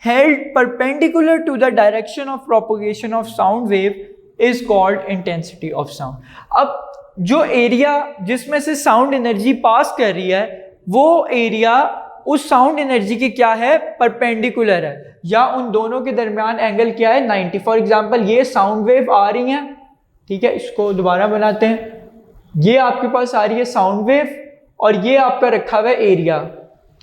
Speaker 2: held perpendicular to the direction of propagation of sound wave is called intensity of sound। अब जो एरिया जिसमें से साउंड एनर्जी पास कर रही है वो एरिया उस साउंड एनर्जी की क्या है, परपेंडिकुलर है, या उन दोनों के दरमियान एंगल क्या है, 90। फॉर एग्जांपल ये साउंड वेव आ रही है, ठीक है, इसको दोबारा बनाते हैं। ये आपके पास आ रही है साउंड वेव और ये आपका रखा हुआ है एरिया,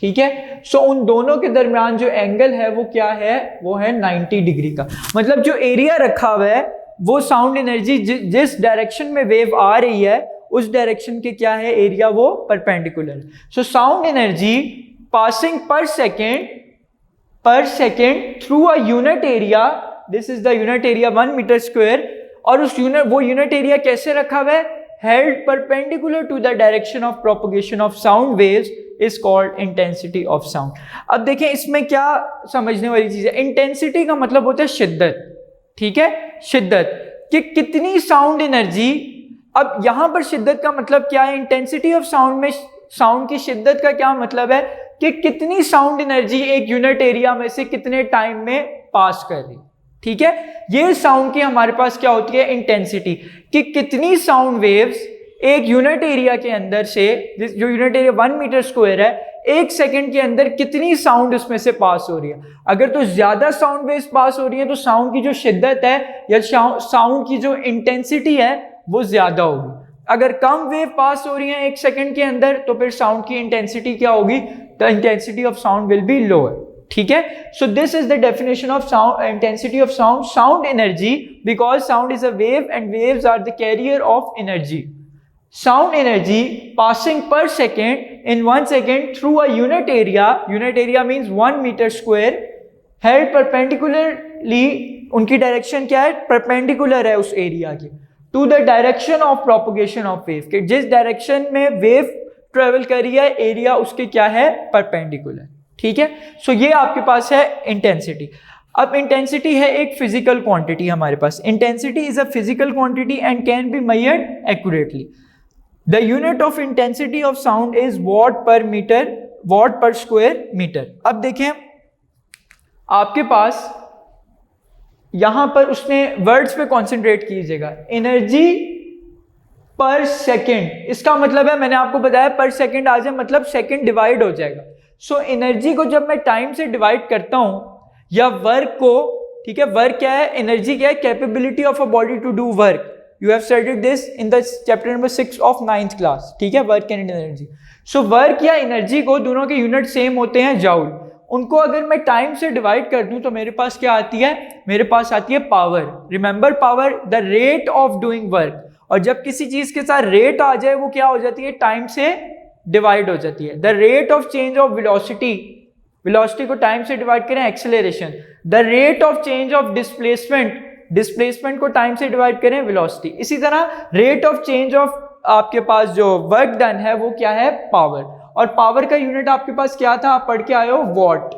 Speaker 2: ठीक है। सो उन दोनों के दरमियान जो एंगल है वो क्या है, वो है 90 डिग्री का। मतलब जो एरिया रखा हुआ है वो साउंड एनर्जी जिस डायरेक्शन में वेव आ रही है उस डायरेक्शन के क्या है, एरिया वो perpendicular. So sound energy passing per second through a unit area, this is the unit area 1 metre square, और उस यूनिट एरिया कैसे रखा हुआ है, held perpendicular to the direction of propagation of sound waves is called intensity of sound। अब देखें इसमें क्या समझने वाली चीज है, इंटेंसिटी का मतलब होता है शिद्दत, ठीक है, शिद्दत कि कितनी साउंड एनर्जी। अब यहां पर शिद्दत का मतलब क्या है, इंटेंसिटी ऑफ साउंड में साउंड की शिद्दत का क्या मतलब है कि कितनी साउंड एनर्जी एक यूनिट एरिया में से कितने टाइम में पास कर रही, ठीक है। ये साउंड की हमारे पास क्या होती है, इंटेंसिटी, कि कितनी साउंड वेव्स एक यूनिट एरिया के अंदर से, जो यूनिट एरिया 1 मीटर स्क्वायर है, 1 सेकंड के अंदर कितनी साउंड उसमें से पास हो रही है। अगर तो ज्यादा साउंड वेव्स पास हो रही है तो साउंड की जो शिद्दत है या साउंड की जो इंटेंसिटी है वो ज्यादा होगी। अगर कम वेव पास हो रही है 1 सेकंड के अंदर तो फिर साउंड की इंटेंसिटी क्या होगी, the intensity of sound will be lower, ठीक है। So this is the definition of sound, intensity of sound. Sound energy, because sound is a wave and waves are the carrier of energy. Sound energy passing per second in 1 second through a unit area means 1 meter square, held perpendicularly, उनकी direction क्या है, perpendicular है उस area की, to the direction of propagation of wave, कि जिस direction में wave travel कर रही है एरिया उसके क्या है, परपेंडिकुलर, ठीक है। सो ये आपके पास है इंटेंसिटी। अब इंटेंसिटी है एक फिजिकल क्वांटिटी हमारे पास। Intensity is a physical quantity and can be measured accurately. The unit of intensity of sound is watt per square meter। अब देखें आपके पास यहां पर उसने वर्ड्स पे कॉन्सेंट्रेट कीजिएगा, एनर्जी पर सेकेंड, इसका मतलब है मैंने आपको बताया पर सेकेंड आ जाए मतलब सेकेंड डिवाइड हो जाएगा। सो एनर्जी को जब मैं टाइम से डिवाइड करता हूं या वर्क को, ठीक है, वर्क क्या है, एनर्जी क्या है, capability of a body to do work. You have studied this in the chapter number 6 of 9th class, ठीक है, work and energy. So work या एनर्जी को दोनों के यूनिट सेम होते हैं, जाउल। उनको अगर मैं टाइम से डिवाइड कर दूं तो मेरे पास क्या आती है, मेरे पास आती है power. Remember power, the rate of doing work. और जब किसी चीज के साथ रेट आ जाए वो क्या हो जाती है, टाइम से डिवाइड हो जाती है। The rate of change of velocity, velocity को टाइम से डिवाइड करें acceleration. The rate of change of displacement, displacement को टाइम से डिवाइड करें वेलोसिटी। इसी तरह रेट ऑफ चेंज ऑफ आपके पास जो वर्क डन है वो क्या है, पावर। और पावर का यूनिट आपके पास क्या था, आप पढ़ के आए हो, वॉट,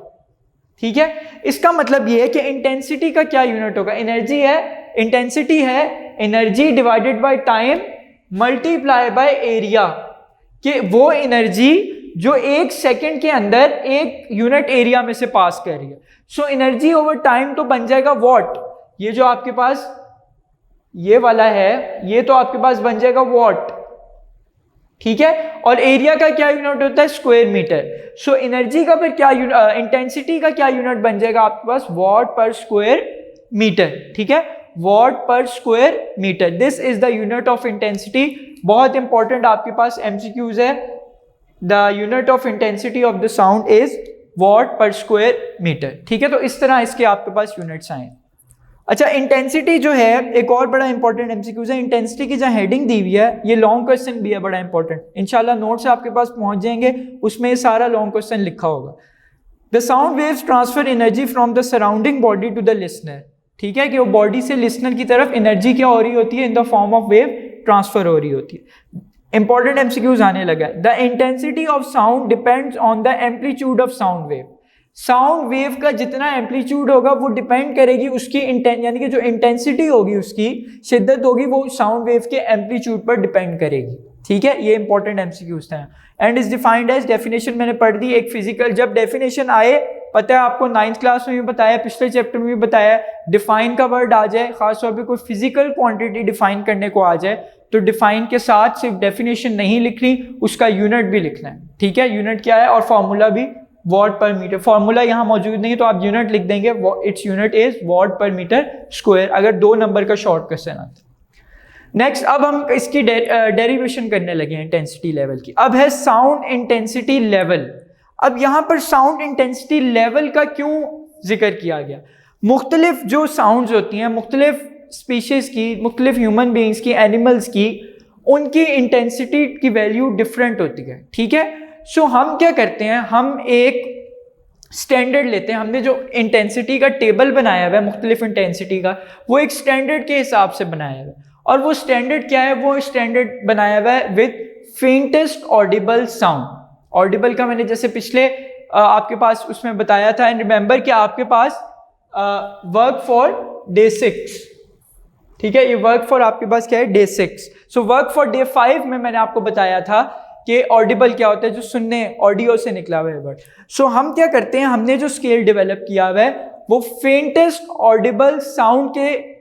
Speaker 2: ठीक है। इसका मतलब ये है कि इंटेंसिटी का क्या यूनिट होगा, एनर्जी है, इंटेंसिटी है energy divided by time multiply by area, कि वो एनर्जी जो 1 सेकंड के अंदर एक यूनिट एरिया में से पास कर रही है। सो एनर्जी ओवर टाइम तो बन जाएगा वॉट। ये जो आपके पास ये वाला है ये तो आपके पास बन जाएगा वॉट, ठीक है। और एरिया का क्या यूनिट होता है, स्क्वायर मीटर। सो एनर्जी का फिर क्या इंटेंसिटी का क्या यूनिट बन जाएगा आपके पास, वॉट पर स्क्वायर मीटर, ठीक है। Watt per square metre. This is the unit of intensity. बहुत इंपॉर्टेंट आपके पास एमसीक्यूज है। The unit of intensity of the sound is watt per square metre. ठीक है, तो इस तरह इसके आपके पास यूनिट्स आए। अच्छा, इंटेंसिटी जो है एक और बड़ा इंपॉर्टेंट एमसीक्यूज है। इंटेंसिटी की जहाँ हेडिंग दी हुई है, ये लॉन्ग क्वेश्चन भी है बड़ा इंपॉर्टेंट। इंशाल्लाह नोट्स आपके पास पहुंच जाएंगे, उसमें ये सारा लॉन्ग क्वेश्चन लिखा होगा। The sound waves transfer energy from the surrounding body to the listener. ठीक है, कि वो बॉडी से लिसनर की तरफ एनर्जी क्या हो रही होती है, in the form of wave transfer हो रही होती है। इंपॉर्टेंट एमसीक्यूज आने लगा है। The intensity of sound depends on the amplitude of sound wave. Sound wave का जितना एम्पलीट्यूड होगा वो डिपेंड करेगी उसकी यानी कि जो इंटेंसिटी होगी, उसकी शिद्दत होगी, वो साउंड वेव के एम्पलीट्यूड पर डिपेंड करेगी। ठीक है, ये इंपॉर्टेंट एमसीक्यूज था। And is defined as, definition मैंने पढ़ दी एक फिजिकल। जब डेफिनेशन आए, पता है आपको 9th क्लास में भी बताया, पिछले चैप्टर में भी बताया, डिफाइन का वर्ड आ जाए, खासतौर पे कोई फिजिकल क्वांटिटी डिफाइन करने को आ जाए, तो डिफाइन के साथ सिर्फ डेफिनेशन नहीं लिखनी, उसका यूनिट भी लिखना है। ठीक है, यूनिट क्या है और फॉर्मूला भी वॉट पर मीटर। फॉर्मूला यहाँ मौजूद नहीं है तो आप यूनिट लिख देंगे, its unit is watt per metre square, अगर 2 नंबर का शॉर्ट क्वेश्चन आता है। नेक्स्ट, अब हम इसकी डेरिवेशन करने लगे हैं इंटेंसिटी लेवल की। अब है साउंड इंटेंसिटी लेवल। अब यहाँ पर साउंड इंटेंसिटी लेवल का क्यों जिक्र किया गया? मुख्तलिफ जो साउंड्स होती हैं, मुख्तलिफ स्पीशीज की, मुख्तलिफ ह्यूमन बींग्स की, एनिमल्स की, उनकी इंटेंसिटी की वैल्यू डिफरेंट होती है। ठीक है, सो हम क्या करते हैं, हम एक स्टैंडर्ड लेते हैं। हमने जो इंटेंसिटी का टेबल बनाया हुआ है मुख्तलिफ इंटेंसिटी का, वो एक स्टैंडर्ड के हिसाब से बनाया हुआ है। और वो स्टैंडर्ड क्या है? वो स्टैंडर्ड बनाया हुआ है with faintest audible sound. Audible का मैंने जैसे पिछले आपके पास उसमें बताया था। एंड रिमेंबर कि आपके पास वर्क फॉर डे 6, ठीक है, ये वर्क फॉर आपके पास क्या है? Day 6। So work for day 5 में मैंने आपको बताया था कि ऑडिबल क्या होता है, जो सुनने, ऑडियो से निकला हुआ है वर्ड। सो हम क्या करते हैं, हमने जो स्केल डेवलप किया हुआ है वो फेंटेस्ट ऑडिबल साउंड के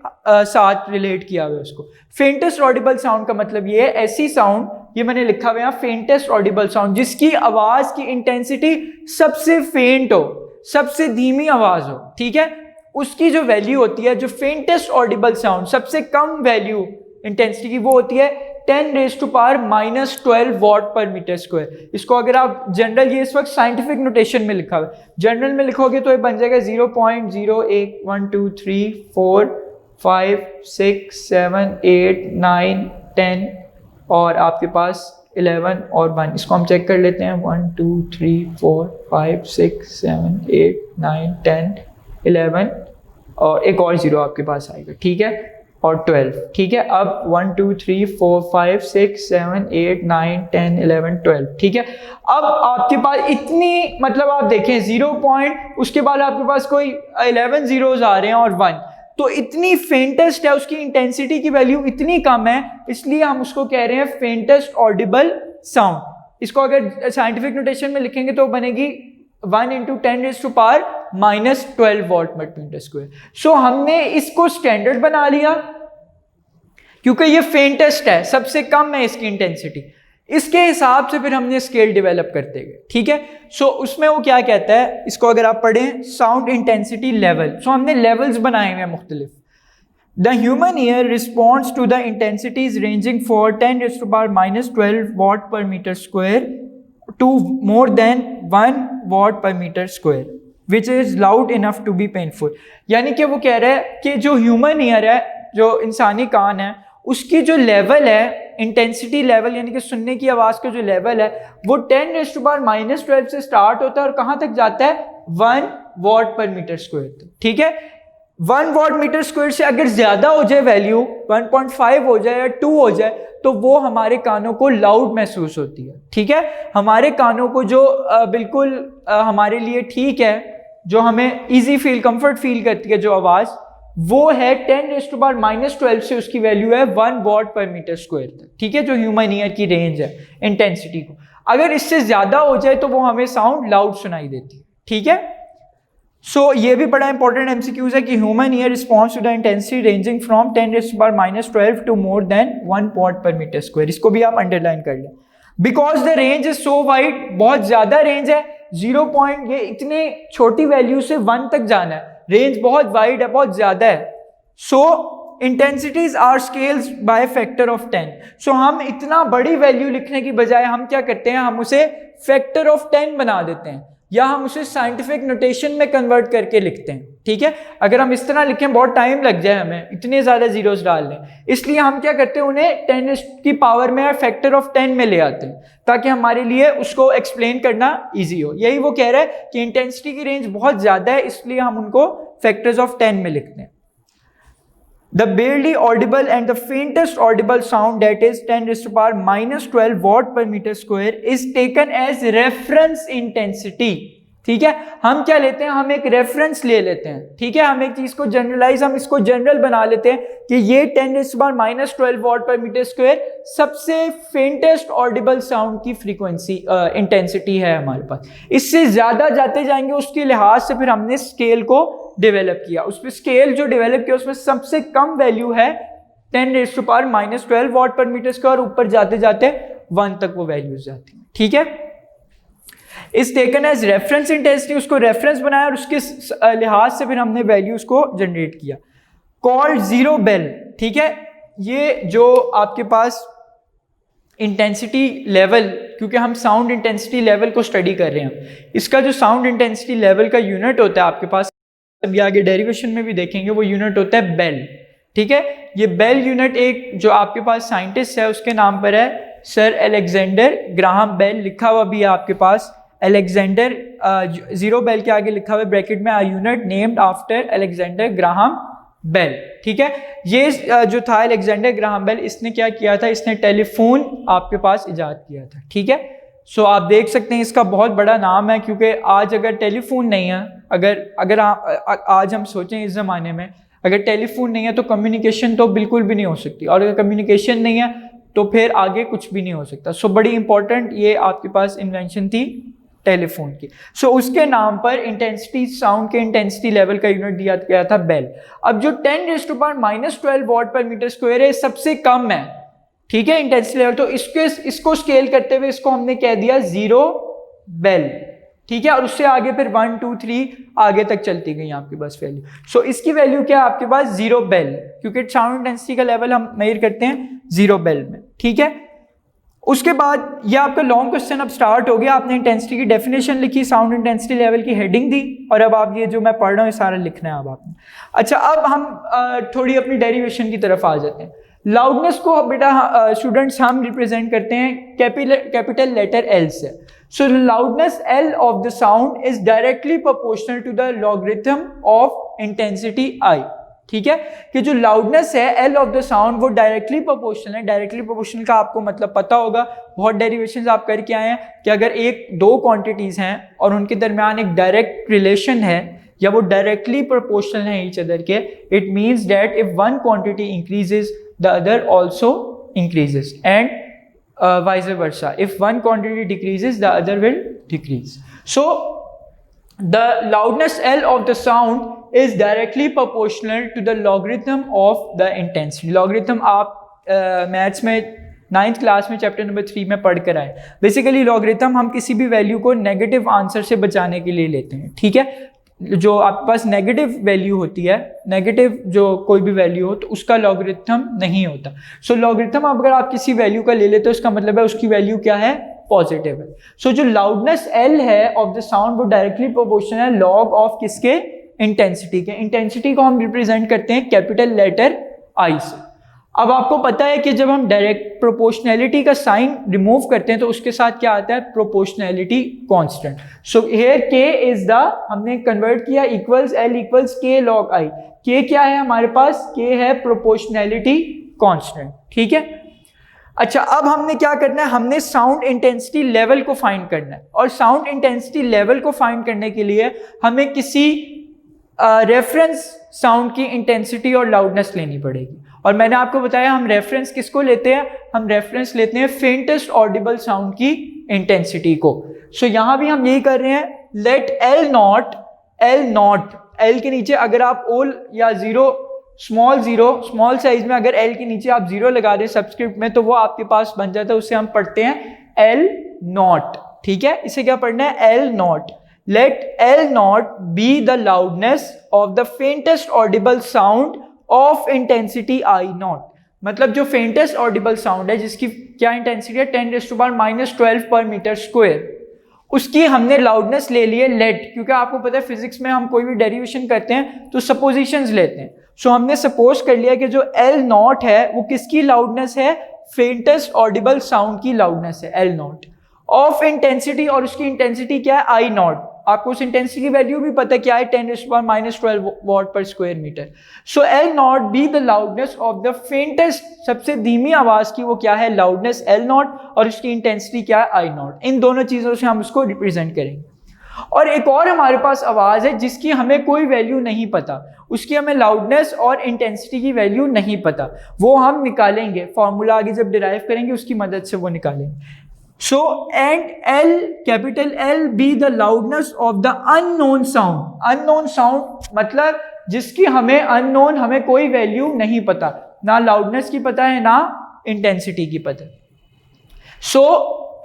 Speaker 2: साथ रिलेट किया हुआ है उसको। फेंटेस्ट ऑडिबल साउंड का मतलब ये है, ऐसी साउंड, ये मैंने लिखा हुआ है फेंटेस्ट ऑडिबल साउंड, जिसकी आवाज की इंटेंसिटी सबसे फेंट हो, सबसे धीमी आवाज हो। ठीक है, उसकी जो वैल्यू होती है, जो फेंटेस्ट ऑडिबल साउंड, सबसे कम वैल्यू इंटेंसिटी की, वो होती है 10⁻⁻12 वॉट पर मीटर स्क्वायर। इसको अगर आप जनरल, ये इस वक्त साइंटिफिक नोटेशन में लिखा हुआ है, जनरल में लिखोगे तो ये बन जाएगा 0.0812345678910 और आपके पास 11 और 1। इसको हम चेक कर लेते हैं, 1 2 3 4 5 6 7 8 9 10 11 और एक और 0 आपके पास आएगा। ठीक है, और 12। ठीक है, अब 1 2 3 4 5 6 7 8 9 10 11 12। ठीक है, अब आपके पास इतनी, मतलब आप देखें 0 पॉइंट, उसके बाद आपके पास कोई 11 zeros आ रहे हैं और 1, तो इतनी फेंटेस्ट है, उसकी इंटेंसिटी की वैल्यू इतनी कम है, इसलिए हम उसको कह रहे हैं फेंटेस्ट ऑडिबल साउंड। इसको अगर साइंटिफिक नोटेशन में लिखेंगे तो बनेगी 1 × 10⁻⁻12 वॉट पर मीटर स्क्वायर। सो हमने इसको स्टैंडर्ड बना लिया क्योंकि ये फेंटेस्ट है, सबसे कम है इसकी इंटेंसिटी। इसके हिसाब से फिर हमने स्केल डेवलप करते गए। ठीक है, सो उसमें वो क्या कहता है, इसको अगर आप पढ़ें, साउंड इंटेंसिटी लेवल। सो हमने लेवल्स बनाए हुए हैं मुख्तलिफ। The human ear responds to the intensities ranging for 10⁻⁻12 watt per metre square to more than 1 watt per meter square which is loud enough to be painful। यानी कि वो कह रहा है कि जो ह्यूमन ईयर है, जो इंसानी कान है, उसकी जो लेवल है, इंटेंसिटी लेवल, यानी कि सुनने की आवाज़ का जो लेवल है, वो 10⁻⁻12 से स्टार्ट होता है और कहाँ तक जाता है? 1 वॉट पर मीटर स्क्वायर तक। ठीक है, 1 वॉट मीटर स्क्वायर से अगर ज़्यादा हो जाए वैल्यू, 1.5 हो जाए या 2 हो जाए, तो वो हमारे कानों को लाउड महसूस होती है। ठीक है, हमारे कानों को जो बिल्कुल हमारे लिए ठीक है, जो हमें इजी फील, कंफर्ट फील करती है जो आवाज़, वो है 10⁻⁻12 से उसकी वैल्यू है 1 वॉट पर मीटर स्क्वायर तक। ठीक है, जो ह्यूमन ईयर की रेंज है इंटेंसिटी को, अगर इससे ज़्यादा हो जाए तो वो हमें साउंड लाउड सुनाई देती है। ठीक है, सो ये भी बड़ा इंपॉर्टेंट एमसीक्यूज है कि human ear response to the intensity ranging from 10⁻⁻12 to more than 1 watt per metre square. इसको भी आप अंडरलाइन कर लें। Because the range is so wide, बहुत ज्यादा रेंज है, 0 पॉइंट, ये इतने छोटी वैल्यू से 1 तक जाना है, रेंज बहुत वाइड है, बहुत ज्यादा है। So intensities are scales by factor of 10। So हम इतना बड़ी वैल्यू लिखने की बजाय हम क्या करते हैं, हम उसे फैक्टर ऑफ 10 बना देते हैं, या हम उसे साइंटिफिक नोटेशन में कन्वर्ट करके लिखते हैं। ठीक है, अगर हम इस तरह लिखें बहुत टाइम लग जाए, हमें इतने ज्यादा जीरोस डाल लें, इसलिए हम क्या करते हैं, उन्हें 10 की पावर में या फैक्टर ऑफ 10 में ले आते हैं, ताकि हमारे लिए उसको एक्सप्लेन करना इजी हो। यही वो कह रहा है कि इंटेंसिटी की रेंज बहुत ज्यादा है, इसलिए हम उनको फैक्टर्स ऑफ 10 में लिखते हैं। The barely audible and the faintest audible sound, that is 10 raised to power minus 12 watt per meter square, is taken as reference intensity। ठीक है, हम क्या लेते हैं, हम एक रेफरेंस ले लेते हैं। ठीक है, हम एक चीज को जनरलाइज, हम इसको जनरल बना लेते हैं कि ये 10 raised to power minus 12 watt per meter square सबसे फेंटेस्ट ऑडिबल साउंड की फ्रीक्वेंसी इंटेंसिटी है हमारे पास। इससे ज्यादा जाते जाएंगे उसके लिहाज से फिर हमने स्केल को डेवलप किया, उस पर स्केल जो डेवलप किया उसमें सबसे कम वैल्यू है 10 raised to power minus 12 watt per meter square, ऊपर जाते जाते 1 तक वो वैल्यूज जाती हैं। ठीक है, is taken as reference intensity, उसको रेफरेंस बनाया और उसके लिहाज से फिर हमने वैल्यूज को जनरेट किया, कॉल्ड जीरो बेल। ठीक है, ये जो आपके पास इंटेंसिटी लेवल, क्योंकि हम साउंड इंटेंसिटी लेवल को स्टडी कर रहे हैं, इसका जो साउंड इंटेंसिटी लेवल का यूनिट होता है आपके पास, अभी आगे डेरिवेशन में भी देखेंगे, वो यूनिट होता है बेल। ठीक है, ये बेल यूनिट एक जो आपके पास साइंटिस्ट है उसके नाम पर है, सर अलेक्जेंडर ग्राहम बेल, लिखा हुआ भी है आपके पास अलेक्जेंडर, जीरो बेल के आगे लिखा हुआ है ब्रैकेट में, unit named after Alexander Graham Bell. ठीक है, ये जो था अलेक्जेंडर ग्राहम बेल, इसने क्या किया था, इसने टेलीफोन आपके पास इजाद किया था। ठीक है, सो आप देख सकते हैं इसका बहुत बड़ा नाम है, क्योंकि आज अगर टेलीफोन नहीं है, अगर आज हम सोचें इस ज़माने में अगर टेलीफोन नहीं है तो कम्युनिकेशन तो बिल्कुल भी नहीं हो सकती, और अगर कम्युनिकेशन नहीं है तो फिर आगे कुछ भी नहीं हो सकता। सो बड़ी इंपॉर्टेंट ये आपके पास इन्वेंशन थी टेलीफोन की। सो उसके नाम पर इंटेंसिटी, साउंड के इंटेंसिटी लेवल का यूनिट दिया गया था बेल। अब जो 10 raised to power minus 12 watt per meter square है, सबसे कम है। ठीक है, इंटेंसिटी लेवल, तो इसको स्केल करते हुए इसको हमने कह दिया जीरो बेल। ठीक है, और उससे आगे फिर 1 2 3 आगे तक चलती गई आपके पास वैल्यू। सो इसकी वैल्यू क्या है आपके पास, जीरो बेल, क्योंकि साउंड इंटेंसिटी का लेवल हम मेजर करते हैं जीरो बेल में। ठीक है, उसके बाद ये आपका लॉन्ग क्वेश्चन अब स्टार्ट हो गया। आपने इंटेंसिटी की डेफिनेशन लिखी, साउंड इंटेंसिटी लेवल की हेडिंग दी, और अब आप ये जो मैं पढ़ रहा हूँ सारा लिखना है अब आपने। अच्छा, अब हम थोड़ी अपनी डेरिवेशन की तरफ आ जाते हैं। लाउडनेस को बेटा स्टूडेंट्स हम रिप्रेजेंट करते हैं कैपिटल लेटर एल से। So loudness L of the sound is directly proportional to the logarithm of intensity I. ठीक है, कि जो लाउडनेस है एल ऑफ द साउंड वो डायरेक्टली प्रोपोर्शनल है। डायरेक्टली प्रोपोर्शनल का आपको मतलब पता होगा, बहुत डेरिवेशंस आप करके आए हैं कि अगर दो क्वांटिटीज हैं और उनके दरमियान एक डायरेक्ट रिलेशन है या वो डायरेक्टली प्रोपोर्शनल है ईच अदर के, it means that if one quantity increases the other also increases, and vice versa. If one quantity decreases, the other will decrease. So the loudness L of the sound is directly proportional to the logarithm of the intensity. Logarithm आप maths में 9th class में chapter number 3 में पढ़ कर आए। Basically logarithm हम किसी भी वैल्यू को नेगेटिव आंसर से बचाने के लिए लेते हैं। ठीक है, जो आपके पास नेगेटिव वैल्यू होती है, नेगेटिव जो कोई भी वैल्यू हो तो उसका लॉगरिथम नहीं होता। सो लॉगरिथम अगर आप किसी वैल्यू का ले लेते हो, उसका मतलब है उसकी वैल्यू क्या है, पॉजिटिव है। सो जो लाउडनेस एल है ऑफ द साउंड वो डायरेक्टली प्रोपोर्शनल है लॉग ऑफ किसके, इंटेंसिटी के। इंटेंसिटी को हम रिप्रेजेंट करते हैं कैपिटल लेटर आई से। अब आपको पता है कि जब हम डायरेक्ट प्रोपोर्शनैलिटी का साइन रिमूव करते हैं तो उसके साथ क्या आता है, प्रोपोर्शनैलिटी कांस्टेंट। सो हियर के इज द, हमने कन्वर्ट किया इक्वल्स एल इक्वल्स के लॉग आई। के क्या है हमारे पास, के है प्रोपोर्शनैलिटी कांस्टेंट। ठीक है, अच्छा अब हमने क्या करना है, हमने साउंड इंटेंसिटी लेवल को फाइंड करना है, और साउंड इंटेंसिटी लेवल को फाइंड करने के लिए हमें किसी रेफरेंस साउंड की इंटेंसिटी और लाउडनेस लेनी पड़ेगी। और मैंने आपको बताया हम रेफरेंस किसको लेते हैं, हम रेफरेंस लेते हैं फेंटेस्ट ऑडिबल साउंड की इंटेंसिटी को। सो यहां भी हम यही कर रहे हैं, लेट एल नॉट एल के नीचे अगर आप ओल या जीरो स्मॉल साइज में अगर एल के नीचे आप जीरो लगा दें सबस्क्रिप्ट में तो वो आपके पास बन जाता है, उससे हम पढ़ते हैं एल नॉट। ठीक है, इसे क्या पढ़ना है, L naught. Let L naught be the loudness of the faintest audible sound of intensity I naught, मतलब जो फेंटेस्ट ऑडिबल साउंड है जिसकी क्या इंटेंसिटी है 10⁻⁻12 पर मीटर स्क्वायर, उसकी हमने लाउडनेस ले ली है लेट, क्योंकि आपको पता है फिजिक्स में हम कोई भी डेरिवेशन करते हैं तो सपोजिशंस लेते हैं। सो हमने सपोज कर लिया कि जो एल नॉट है वो किसकी लाउडनेस है, फेंटेस्ट ऑडिबल साउंड की लाउडनेस है एल नॉट ऑफ इंटेंसिटी, और उसकी इंटेंसिटी क्या है आई नॉट। आपको उस इंटेंसिटी की वैल्यू भी पता है क्या है 10⁻⁻12 watt per square metre. So L naught be the loudness of the faintest, सबसे धीमी आवाज की वो क्या है लाउडनेस एल नॉट, और उसकी इंटेंसिटी क्या है आई नॉट। इन दोनों चीजों से हम उसको रिप्रेजेंट करेंगे। और एक और हमारे पास आवाज है जिसकी हमें कोई वैल्यू नहीं पता, उसकी हमें लाउडनेस और इंटेंसिटी की वैल्यू नहीं पता, वो हम निकालेंगे फॉर्मूला आगे जब डिराइव करेंगे उसकी मदद से वो निकालेंगे। So and L, capital L be the loudness of the unknown sound. Unknown sound मतलब जिसकी हमें unknown, हमें कोई वैल्यू नहीं पता, ना loudness की पता है ना intensity की पता है। So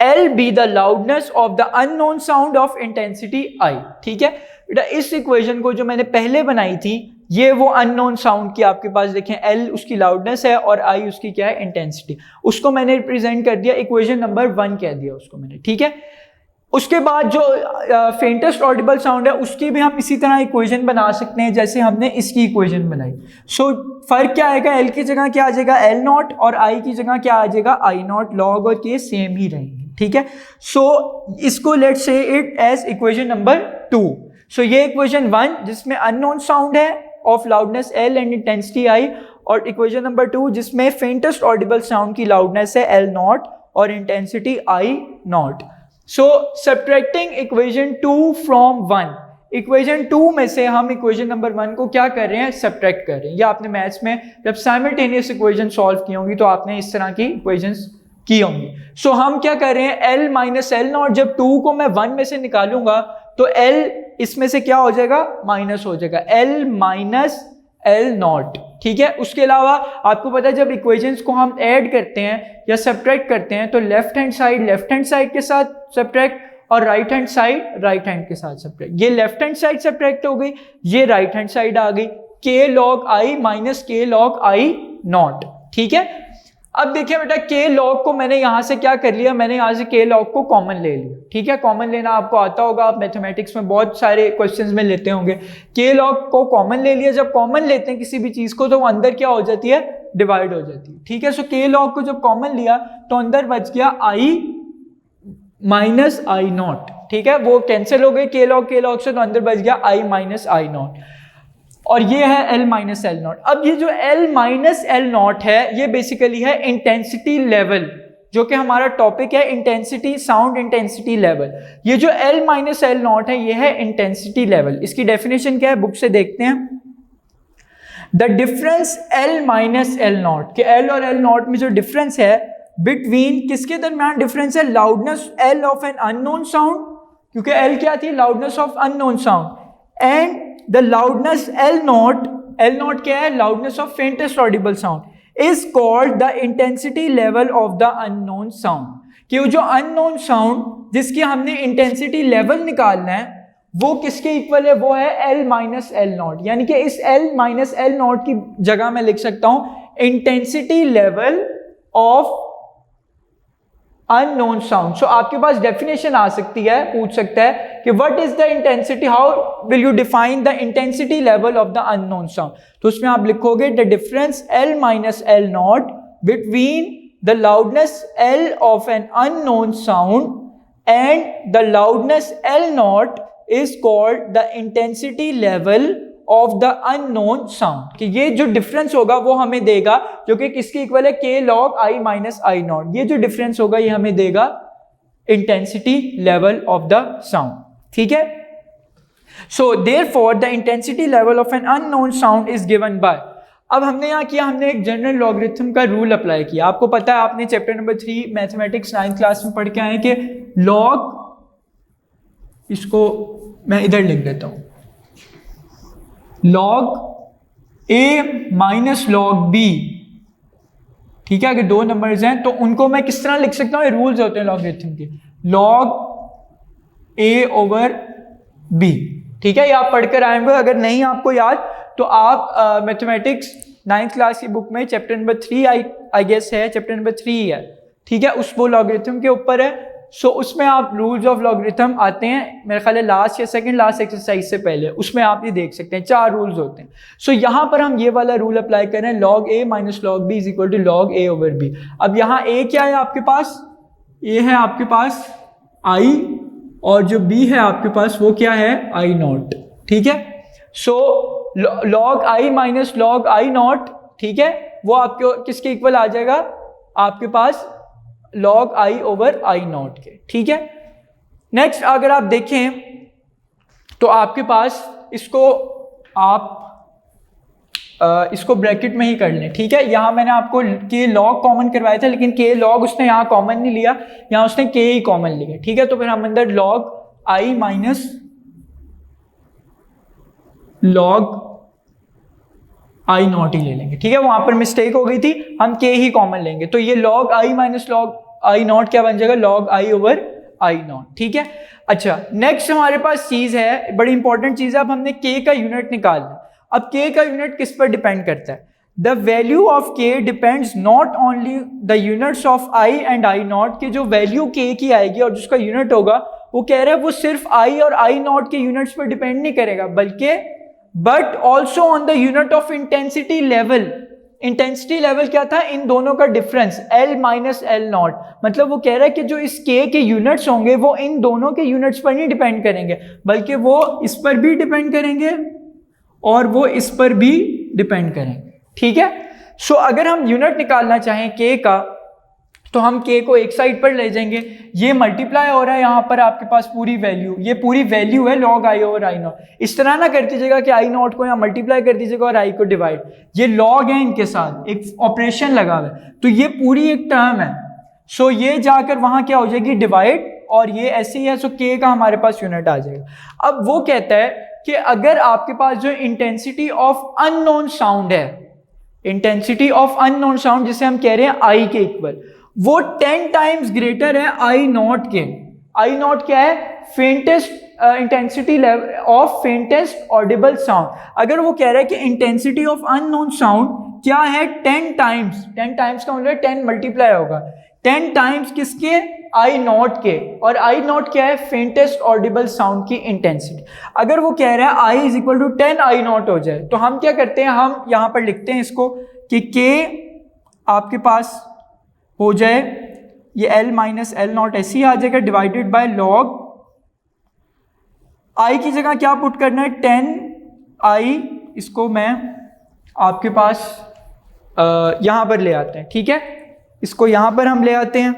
Speaker 2: L be the loudness of the unknown sound of intensity I। ठीक है बेटा, इस इक्वेशन को जो मैंने पहले बनाई थी ये वो अननोन साउंड की आपके पास देखें L उसकी लाउडनेस है और I उसकी क्या है इंटेंसिटी, उसको मैंने रिप्रेजेंट कर दिया इक्वेशन नंबर 1 कह दिया उसको मैंने। ठीक है, उसके बाद जो फेंटेस्ट ऑडिबल साउंड है उसकी भी हम इसी तरह इक्वेशन बना सकते हैं जैसे हमने इसकी इक्वेशन बनाई। सो फर्क क्या आएगा, L की जगह क्या आ जाएगा L नॉट और I की जगह क्या आ जाएगा I नॉट, लॉग और के सेम ही रहेंगे। ठीक है, सो इसको let's say it as equation number 2। So ये इक्वेशन 1 जिसमें अननोन साउंड है of loudness L and intensity I, और इक्वेशन नंबर 2 जिसमें फेंटेस्ट ऑडिबल साउंड की लाउडनेस है L नॉट और intensity I naught. So subtracting equation 2 from 1, equation 2 में से हम इक्वेशन नंबर 1 को क्या कर रहे हैं सब्ट्रैक्ट कर रहे हैं। या आपने मैथ्स में जब साइमल्टेनियस इक्वेशन सॉल्व की होंगी तो आपने इस तरह की इक्वेशंस की होंगी। सो हम क्या कर रहे हैं L माइनस L नॉट, जब 2 को मैं 1 में से निकालूंगा तो L इसमें से क्या हो जाएगा माइनस हो जाएगा, L माइनस L नॉट। ठीक है, उसके अलावा आपको पता है जब इक्वेशंस को हम ऐड करते हैं या सब्ट्रैक्ट करते हैं तो लेफ्ट हैंड साइड के साथ सब्ट्रैक्ट और राइट हैंड के साथ सब्ट्रैक्ट। ये लेफ्ट हैंड साइड सब्ट्रैक्ट हो गई, ये राइट हैंड साइड आ गई, k log I minus k log I naught. ठीक है, अब देखिए बेटा k log को मैंने यहां से क्या कर लिया, मैंने यहां से k log को कॉमन ले लिया। ठीक है, कॉमन लेना आपको आता होगा, आप मैथमेटिक्स में बहुत सारे क्वेश्चंस में लेते होंगे। k log को कॉमन ले लिया, जब कॉमन लेते हैं किसी भी चीज को तो वो अंदर क्या हो जाती है डिवाइड हो जाती है। ठीक है, सो k log को जब कॉमन लिया तो अंदर बच गया I माइनस I नॉट। ठीक है, वो कैंसिल हो गई k log से, तो अंदर बच गया I माइनस I नॉट, और ये है L माइनस L नॉट। अब ये जो L माइनस L नॉट है ये बेसिकली है इंटेंसिटी लेवल, जो कि हमारा टॉपिक है इंटेंसिटी, साउंड इंटेंसिटी लेवल। ये जो L माइनस L नॉट है ये है इंटेंसिटी लेवल। इसकी डेफिनेशन क्या है बुक से देखते हैं। The difference L minus L not, कि L और L नॉट में जो डिफरेंस है बिटवीन, किसके दरमियान डिफरेंस है, loudness L of an unknown sound, क्योंकि L क्या थी loudness of unknown sound, and the loudness L naught क्या है loudness of faintest audible sound is called the intensity level of the unknown sound। कि जो unknown sound जिसकी हमने intensity level निकालना है वो किसके इक्वल है, वो है L माइनस L नॉट। यानी कि इस L माइनस L नॉट की जगह मैं लिख सकता हूं intensity level of unknown sound. So आपके पास डेफिनेशन आ सकती है, पूछ सकता है कि what is the intensity, how will you define the intensity level of the unknown sound. तो उसमें आप लिखोगे the difference L minus L not between the loudness L of an unknown sound and the loudness L naught is called the intensity level of the unknown sound. कि ये जो difference होगा वो हमें देगा, जो कि किसके इक्वल है k log I minus I naught. ये जो डिफरेंस होगा ये हमें देगा intensity level of the sound. ठीक है, so therefore the intensity level of an unknown sound is given by, अब हमने यहाँ किया, हमने एक जनरल लॉगरिथम का रूल अप्लाई किया। आपको पता है आपने chapter number 3 mathematics 9th class में पढ़ के आए कि लॉग, इसको मैं इधर लिख देता हूं, log a minus log b। ठीक है, अगर दो नंबर्स हैं तो उनको मैं किस तरह लिख सकता हूँ, ये रूल्स होते हैं लॉगरिथम के, log a ओवर b। ठीक है, ये आप पढ़कर आएंगे, अगर नहीं आपको याद तो आप मैथमेटिक्स 9th क्लास की बुक में चैप्टर नंबर 3 आई गेस है, चैप्टर नंबर 3 है, ठीक है, उस वो लॉगरिथम के ऊपर है। सो उसमें आप रूल्स ऑफ लॉगरिथम आते हैं मेरे ख्याल है लास्ट या सेकंड लास्ट एक्सरसाइज से पहले, उसमें आप ये देख सकते हैं 4 रूल्स होते हैं। सो यहाँ पर हम ये वाला रूल अप्लाई कर रहे हैं, log a minus log b is equal to log a over b। अब यहाँ a क्या है आपके पास, a है आपके पास i, और जो b है आपके पास वो क्या है i नॉट, ठीक है। सो log i minus log i naught, ठीक है, वो आपके किसके इक्वल आ जाएगा, आपके पास log i over i not के, ठीक है। नेक्स्ट अगर आप देखें तो आपके पास इसको आप इसको ब्रैकेट में ही कर लें, ठीक है। यहाँ मैंने आपको के लॉग कॉमन करवाया था, लेकिन के लॉग उसने यहाँ कॉमन नहीं लिया, यहाँ उसने के ही कॉमन लिया, ठीक है। तो फिर हम अंदर log i minus log i not ही ले लेंगे, ठीक है। वहां पर मिस्टेक हो गई थी, हम के ही कॉमन लेंगे, तो ये log i minus log i naught क्या बन जाएगा, log i over i naught, ठीक है। अच्छा, नेक्स्ट हमारे पास चीज है, बड़ी इंपॉर्टेंट चीज है, अब हमने k का यूनिट निकालना। अब k का यूनिट किस पर डिपेंड करता है, the value of k depends not only the units of i and i not, की जो वैल्यू k की आएगी और जिसका यूनिट होगा वो कह रहा है वो सिर्फ i और i नॉट के यूनिट्स पर डिपेंड नहीं करेगा, बल्कि but also on the unit of intensity level. Intensity level क्या था, इन दोनों का difference L minus L not, मतलब वो कह रहा है कि जो इस K के यूनिट्स होंगे वो इन दोनों के यूनिट्स पर नहीं डिपेंड करेंगे, बल्कि वो इस पर भी डिपेंड करेंगे और वो इस पर भी डिपेंड करेंगे, ठीक है। सो अगर हम यूनिट निकालना चाहें K का, तो हम K को एक साइड पर ले जाएंगे, ये मल्टीप्लाई हो रहा है यहाँ पर आपके पास पूरी वैल्यू, ये पूरी वैल्यू है log i over i not. इस तरह ना कर दीजिएगा कि i नॉट को यहाँ मल्टीप्लाई कर दीजिएगा और i को डिवाइड, ये log है इनके साथ, एक ऑपरेशन लगा हुआ है, तो ये पूरी एक टर्म है। सो ये जाकर वहाँ क्या हो जाएगी, डिवाइड, और ये ऐसे ही है, सो K का हमारे पास यूनिट आ जाएगा। अब वो कहता है कि अगर आपके पास जो इंटेंसिटी ऑफ अननोन साउंड है, इंटेंसिटी ऑफ अननोन साउंड जिसे हम कह रहे हैं i के इक्वल, वो 10 टाइम्स ग्रेटर है i नॉट के। i नॉट क्या है, faintest intensity level of faintest audible sound. अगर वो कह रहा है कि इंटेंसिटी ऑफ अननोन साउंड क्या है, 10 टाइम्स, 10 टाइम्स का मतलब 10 मल्टीप्लाई होगा, 10 टाइम्स किसके, i नॉट के, और i नॉट क्या है, फेंटेस्ट ऑडिबल साउंड की इंटेंसिटी। अगर वो कह रहा है i is equal to 10 i naught हो जाए, तो हम क्या करते हैं, हम यहां पर लिखते हैं इसको कि k आपके पास हो जाए, ये L माइनस L नॉट ऐसे ही आ जाएगा, डिवाइडेड बाय log i की जगह क्या पुट करना है, 10i, इसको मैं आपके पास यहां पर ले आते हैं, ठीक है, इसको यहां पर हम ले आते हैं,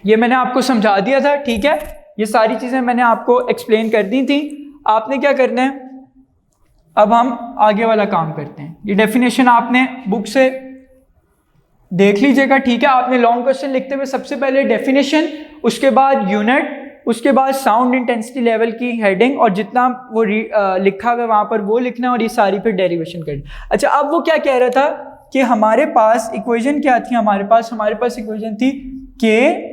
Speaker 2: ये मैंने आपको समझा दिया था, ठीक है, ये सारी चीजें मैंने आपको एक्सप्लेन कर दी थी। आपने क्या करना है, अब हम आगे वाला काम करते हैं। ये डेफिनेशन आपने बुक से देख लीजिएगा, ठीक है। आपने लॉन्ग क्वेश्चन लिखते हुए सबसे पहले डेफिनेशन, उसके बाद यूनिट, उसके बाद साउंड इंटेंसिटी लेवल की हेडिंग, और जितना वो लिखा हुआ है वहां पर वो लिखना, और ये सारी फिर डेरिवेशन करनी। अच्छा, अब वो क्या कह रहा था कि हमारे पास इक्वेशन क्या थी, हमारे पास इक्वेशन थी कि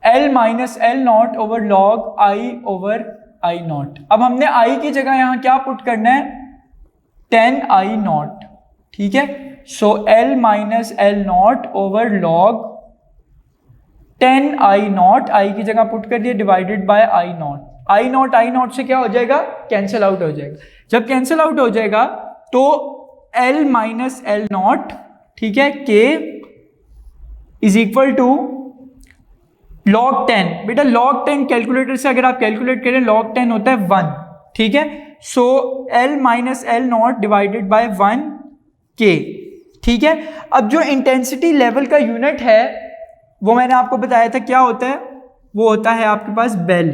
Speaker 2: L minus L not over log i over i not. अब हमने i की जगह यहाँ क्या पुट करना है, 10 i नॉट, ठीक है। सो L minus L not over log 10 i not, i की जगह पुट कर दिया, divided by i not. i not से क्या हो जाएगा, कैंसिल आउट हो जाएगा। जब कैंसिल आउट हो जाएगा तो L माइनस L नॉट, ठीक है, K is equal to log 10। बेटा log 10 कैलकुलेटर से अगर आप कैलकुलेट करें, log 10 होता है 1, ठीक है। सो L minus L not divided by 1 K, ठीक है। अब जो इंटेंसिटी लेवल का यूनिट है वो मैंने आपको बताया था क्या होता है, वो होता है आपके पास बेल,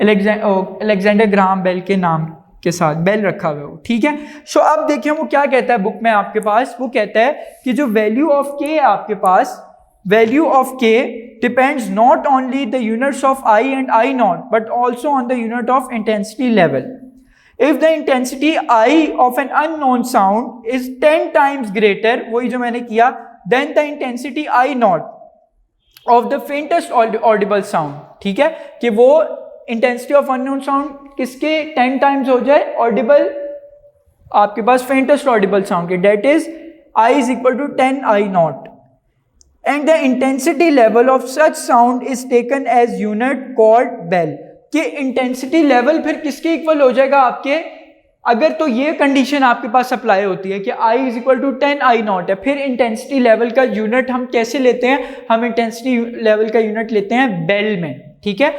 Speaker 2: अलेक्जेंडर ग्राहम बेल के नाम के साथ बेल रखा हुआ है, ठीक है। सो अब देखिए वो क्या कहता है बुक में आपके पास, वो कहता है कि जो वैल्यू ऑफ K है आपके पास, value of K depends not only the units of I and I naught but also on the unit of intensity level. If the intensity I of an unknown sound is 10 times greater, वही जो मैंने किया, than the intensity I naught of the faintest audible sound, ठीक है, कि वो intensity of unknown sound किसके 10 times हो जाए ऑडिबल, आपके पास फेंटेस्ट ऑडिबल साउंड के, that is I is equal to 10 I naught, and the intensity level of such sound is taken as unit called bell. कि इंटेंसिटी लेवल फिर किसके equal हो जाएगा आपके, अगर तो ये कंडीशन आपके पास अप्लाई होती है कि I is equal to 10 I naught है, फिर इंटेंसिटी लेवल का यूनिट हम कैसे लेते हैं, हम इंटेंसिटी लेवल का यूनिट लेते हैं बेल में, ठीक है।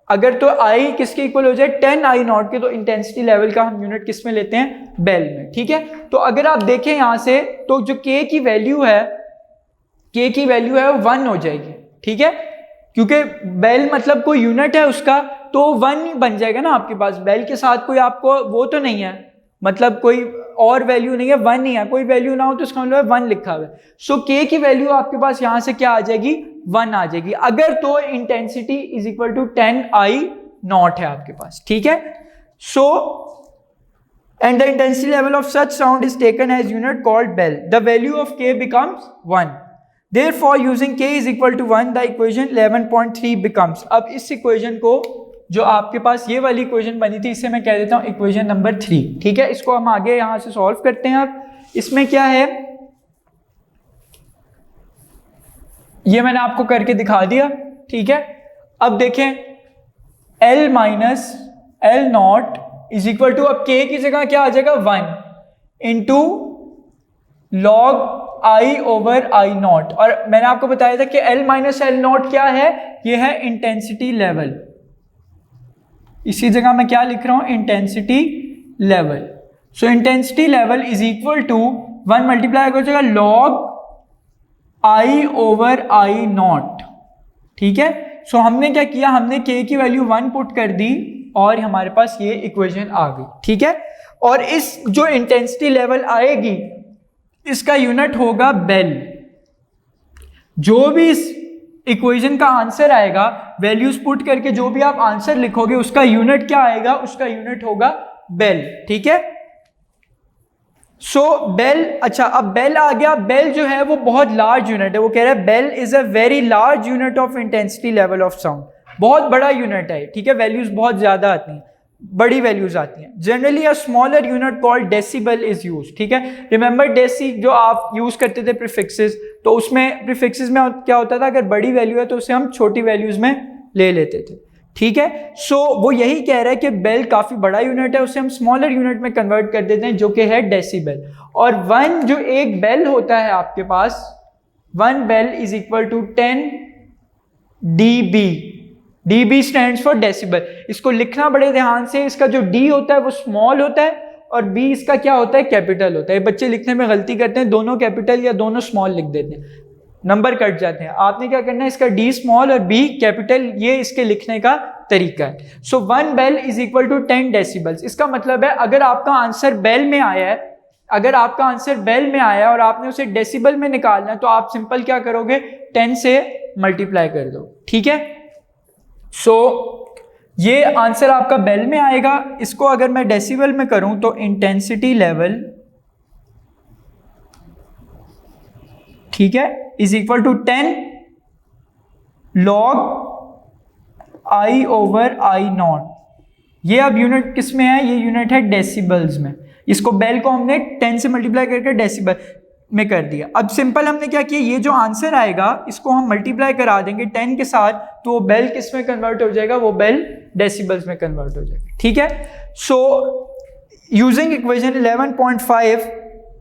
Speaker 2: अगर तो I किसके इक्वल हो जाए 10 I नॉट के, तो इंटेंसिटी लेवल का हम यूनिट किस में लेते हैं, बेल में, ठीक है। तो अगर आप देखें यहां से तो जो K की वैल्यू है, K की वैल्यू है वो 1 हो जाएगी, ठीक है, क्योंकि बेल मतलब कोई यूनिट है उसका, तो 1 ही बन जाएगा ना आपके पास, बेल के साथ कोई आपको वो तो नहीं है, मतलब कोई और वैल्यू नहीं है, 1 ही है, कोई वैल्यू ना हो तो इसका मतलब 1 लिखा हुआ है। सो K की वैल्यू आपके पास यहां से क्या आ जाएगी, 1 आ जाएगी, अगर तो intensity is equal to 10 I naught है आपके पास, ठीक है। So and the intensity level of such sound is taken as unit called bel, the value of K becomes 1, therefore using K is equal to 1 the equation 11.3 becomes, अब इस equation को जो आपके पास ये वाली इक्वेशन बनी थी इसे मैं कह देता हूं इक्वेशन नंबर 3, ठीक है। इसको हम आगे यहां से सॉल्व करते हैं। अब इसमें क्या है, ये मैंने आपको करके दिखा दिया, ठीक है। अब देखें L minus L naught is equal to, अब K की जगह क्या आ जाएगा 1 into log I over I naught, और मैंने आपको बताया था कि L माइनस L नॉट क्या है, ये है इंटेंसिटी लेवल, इसी जगह मैं क्या लिख रहा हूं, intensity level. So intensity level is equal to 1 multiply हो जाएगा log I over I naught, ठीक है। सो हमने क्या किया, हमने K की वैल्यू 1 पुट कर दी और हमारे पास ये इक्वेशन आ गई, ठीक है। और इस जो इंटेंसिटी लेवल आएगी इसका यूनिट होगा बेल, जो भी इस इक्वेशन का आंसर आएगा, वैल्यूज पुट करके जो भी आप आंसर लिखोगे उसका यूनिट क्या आएगा, उसका यूनिट होगा बेल, ठीक है। सो बेल, अच्छा अब बेल आ गया, बेल जो है वो बहुत लार्ज यूनिट है, वो कह रहा है bel is a very large unit of intensity level of sound, बहुत बड़ा यूनिट है, ठीक है, वैल्यूज बहुत ज्यादा आती हैं, बड़ी वैल्यूज आती हैं। Generally a smaller unit called decibel is use, ठीक है। रिमेंबर डेसी जो आप यूज करते थे प्रीफिक्सेस, तो उसमें प्रीफिक्सेस में क्या होता था, अगर बड़ी वैल्यू है तो उसे हम छोटी वैल्यूज में ले लेते थे, ठीक है। सो वो यही कह रहा है कि बेल काफी बड़ा यूनिट है, उसे हम स्मॉलर यूनिट में कन्वर्ट कर देते हैं जो कि है डेसिबल, और 1 जो एक बेल होता है आपके पास, 1 bel is equal to 10 dB, dB stands for decibel. इसको लिखना बड़े ध्यान से, इसका जो D होता है वो स्मॉल होता है और B इसका क्या होता है, कैपिटल होता है। बच्चे लिखने में गलती करते हैं, दोनों कैपिटल या दोनों स्मॉल लिख देते हैं, नंबर कट जाते हैं। आपने क्या करना है, इसका D स्मॉल और B कैपिटल, ये इसके लिखने का तरीका है। So 1 bel is equal to 10 decibels. इसका मतलब है अगर आपका आंसर बेल में आया है, अगर आपका आंसर बेल में आया है और आपने उसे डेसिबल में निकालना है, तो आप सिंपल क्या करोगे, 10 से मल्टीप्लाई कर दो, ठीक है। सो ये आंसर आपका बेल में आएगा। इसको अगर मैं डेसिबल में करूं तो इंटेंसिटी लेवल, ठीक है, is equal to 10 log I over I naught. ये अब यूनिट किस में है, ये यूनिट है डेसिबल्स में। इसको बेल को हमने 10 से मल्टीप्लाई करके डेसिबल में कर दिया। अब सिंपल हमने क्या किया, ये जो आंसर आएगा इसको हम मल्टीप्लाई करा देंगे 10 के साथ, तो वो बेल किस में कन्वर्ट हो जाएगा, वो बेल डेसिबल्स में कन्वर्ट हो जाएगा, ठीक है। So using equation 11.5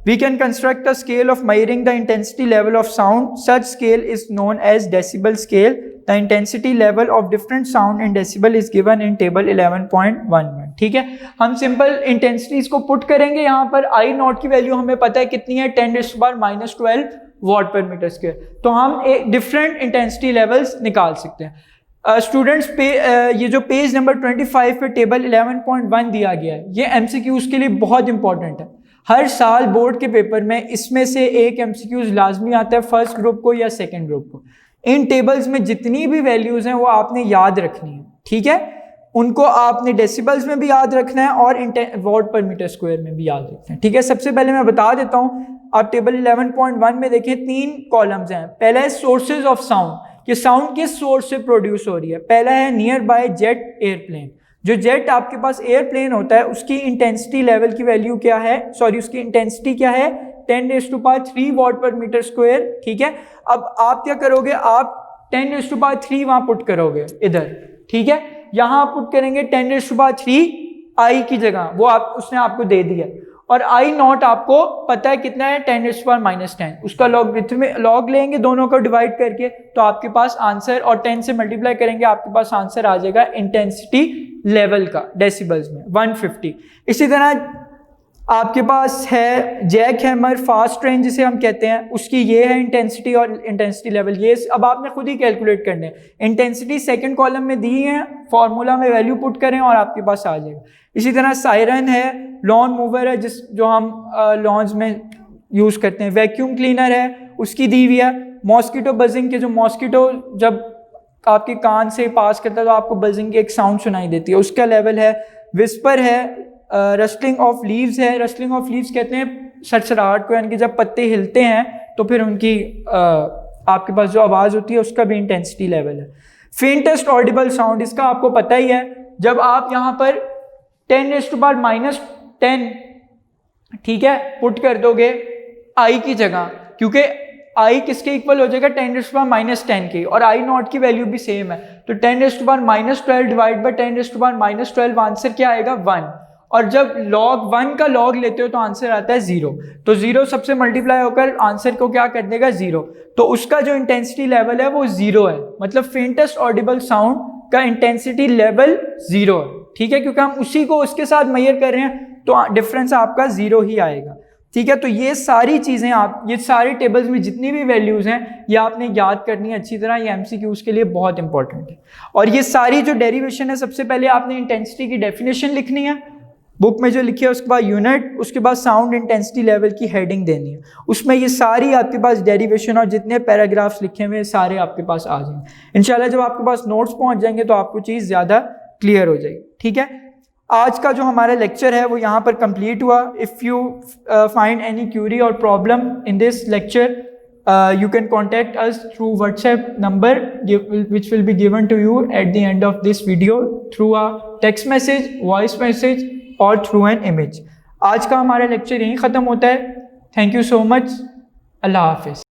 Speaker 2: we can construct a scale of measuring the intensity level of sound. Such scale is known as decibel scale. The intensity level of different sound in decibel is given in table 11.11. ठीक है, हम simple intensities को put करेंगे यहाँ पर। I not की value हमें पता है कितनी है, 10⁻⁻12 वॉट पर मीटर स्क्वायर। तो हम एक डिफरेंट इंटेंसिटी लेवल्स निकाल सकते हैं। स्टूडेंट्स ये जो पेज नंबर 25 पे टेबल 11.1 दिया गया है, ये MCQs के लिए बहुत इंपॉर्टेंट है। हर साल बोर्ड के पेपर में इसमें से एक MCQs लाजमी आता है, फर्स्ट ग्रुप को या सेकंड ग्रुप को। इन टेबल्स में जितनी भी वैल्यूज हैं वो आपने याद रखनी है, ठीक है। उनको आपने डेसिबल्स में भी याद रखना है और वॉट पर मीटर स्क्वायर में भी याद रखना है, ठीक है। सबसे पहले मैं बता देता हूं, आप टेबल 11.1 में देखें 3 कॉलम्स हैं। पहला है सोर्सेज ऑफ साउंड, कि साउंड किस सोर्स से प्रोड्यूस हो रही है। पहला है नियर बाय जेट एयरप्लेन। जो जेट आपके पास एयरप्लेन होता है उसकी इंटेंसिटी लेवल की वैल्यू क्या है, सॉरी उसकी इंटेंसिटी क्या है, 10⁻³ वॉट पर मीटर स्क्वायर। ठीक है, अब आप क्या करोगे, आप 10⁻³ वहां पुट करोगे इधर। ठीक है, यहां आप पुट करेंगे 10⁻³ आई की जगह, वो आप उसने आपको दे दिया, और आई नॉट आपको पता है कितना है, 10⁻⁻10। उसका लॉग लेंगे दोनों को डिवाइड करके, तो आपके पास आंसर, और 10 से मल्टीप्लाई करेंगे आपके पास आंसर आ जाएगा इंटेंसिटी लेवल का डेसिबल्स में 150। इसी तरह आपके पास है जैक हैमर फास्ट ट्रेन जिसे हम कहते हैं, उसकी ये है इंटेंसिटी और इंटेंसिटी लेवल। ये अब आपने खुद ही कैलकुलेट करने हैं। इंटेंसिटी सेकंड कॉलम में दी है, फॉर्मूला में वैल्यू पुट करें और आपके पास आ जाएगा। इसी तरह सायरन है, लॉन मूवर है जो हम लॉन्स में यूज़ करते हैं, वैक्यूम क्लीनर है उसकी दी हुई है, मॉस्किटो बजिंग के जो मॉस्किटो जब आपके कान से पास करता है तो आपको बजिंग की एक साउंड सुनाई देती है, उसका लेवल है, विस्पर है, रस्टलिंग ऑफ लीव्स है। रस्टलिंग ऑफ लीव्स कहते हैं सरसराहट को, यानी कि जब पत्ते हिलते हैं तो फिर उनकी आपके पास जो आवाज़ होती है उसका भी इंटेंसिटी लेवल है। फेंटेस्ट ऑडिबल साउंड, इसका आपको पता ही है, जब आप यहाँ पर 10⁻⁻10 ठीक है पुट कर दोगे आई की जगह, क्योंकि आई किसके इक्वल हो जाएगा, 10⁻⁻10 के, और आई नॉट की वैल्यू भी सेम है, तो 10⁻⁻12 डिवाइड बाय 10⁻⁻12 आंसर क्या आएगा 1, और जब log 1 का log लेते हो तो आंसर आता है 0, तो 0 सबसे मल्टीप्लाई होकर आंसर को क्या कर देगा 0, तो उसका जो इंटेंसिटी लेवल है वो 0 है, मतलब फेंटेस्ट ऑडिबल साउंड का इंटेंसिटी लेवल 0 है। ठीक है, क्योंकि हम उसी को उसके साथ मेजर कर रहे हैं तो डिफरेंस आपका 0 ही आएगा। ठीक है, तो ये सारी चीज़ें आप, ये सारे टेबल्स में जितनी भी वैल्यूज़ हैं ये आपने याद करनी है अच्छी तरह, ये एमसीक्यूज़ के लिए बहुत इंपॉर्टेंट है। और ये सारी जो डेरिवेशन है, सबसे पहले आपने इंटेंसिटी की डेफिनेशन लिखनी है बुक में जो लिखी है, उसके बाद यूनिट, उसके बाद साउंड इंटेंसिटी लेवल की हेडिंग देनी है, उसमें ये सारी आपके पास डेरिवेशन और जितने पैराग्राफ्स लिखे हुए सारे आपके पास आ जाएंगे। इंशाल्लाह जब आपके पास नोट्स पहुंच जाएंगे तो आपको चीज़ ज़्यादा क्लियर हो जाएगी। ठीक है, आज का जो हमारा लेक्चर है वो यहाँ पर कंप्लीट हुआ। If you find any query और problem in this lecture, you can contact us through WhatsApp number which will be given to you at the end of this video through a text message, voice message और through an image। आज का हमारा lecture यहीं ख़त्म होता है। Thank you so much, अल्लाह हाफिज़।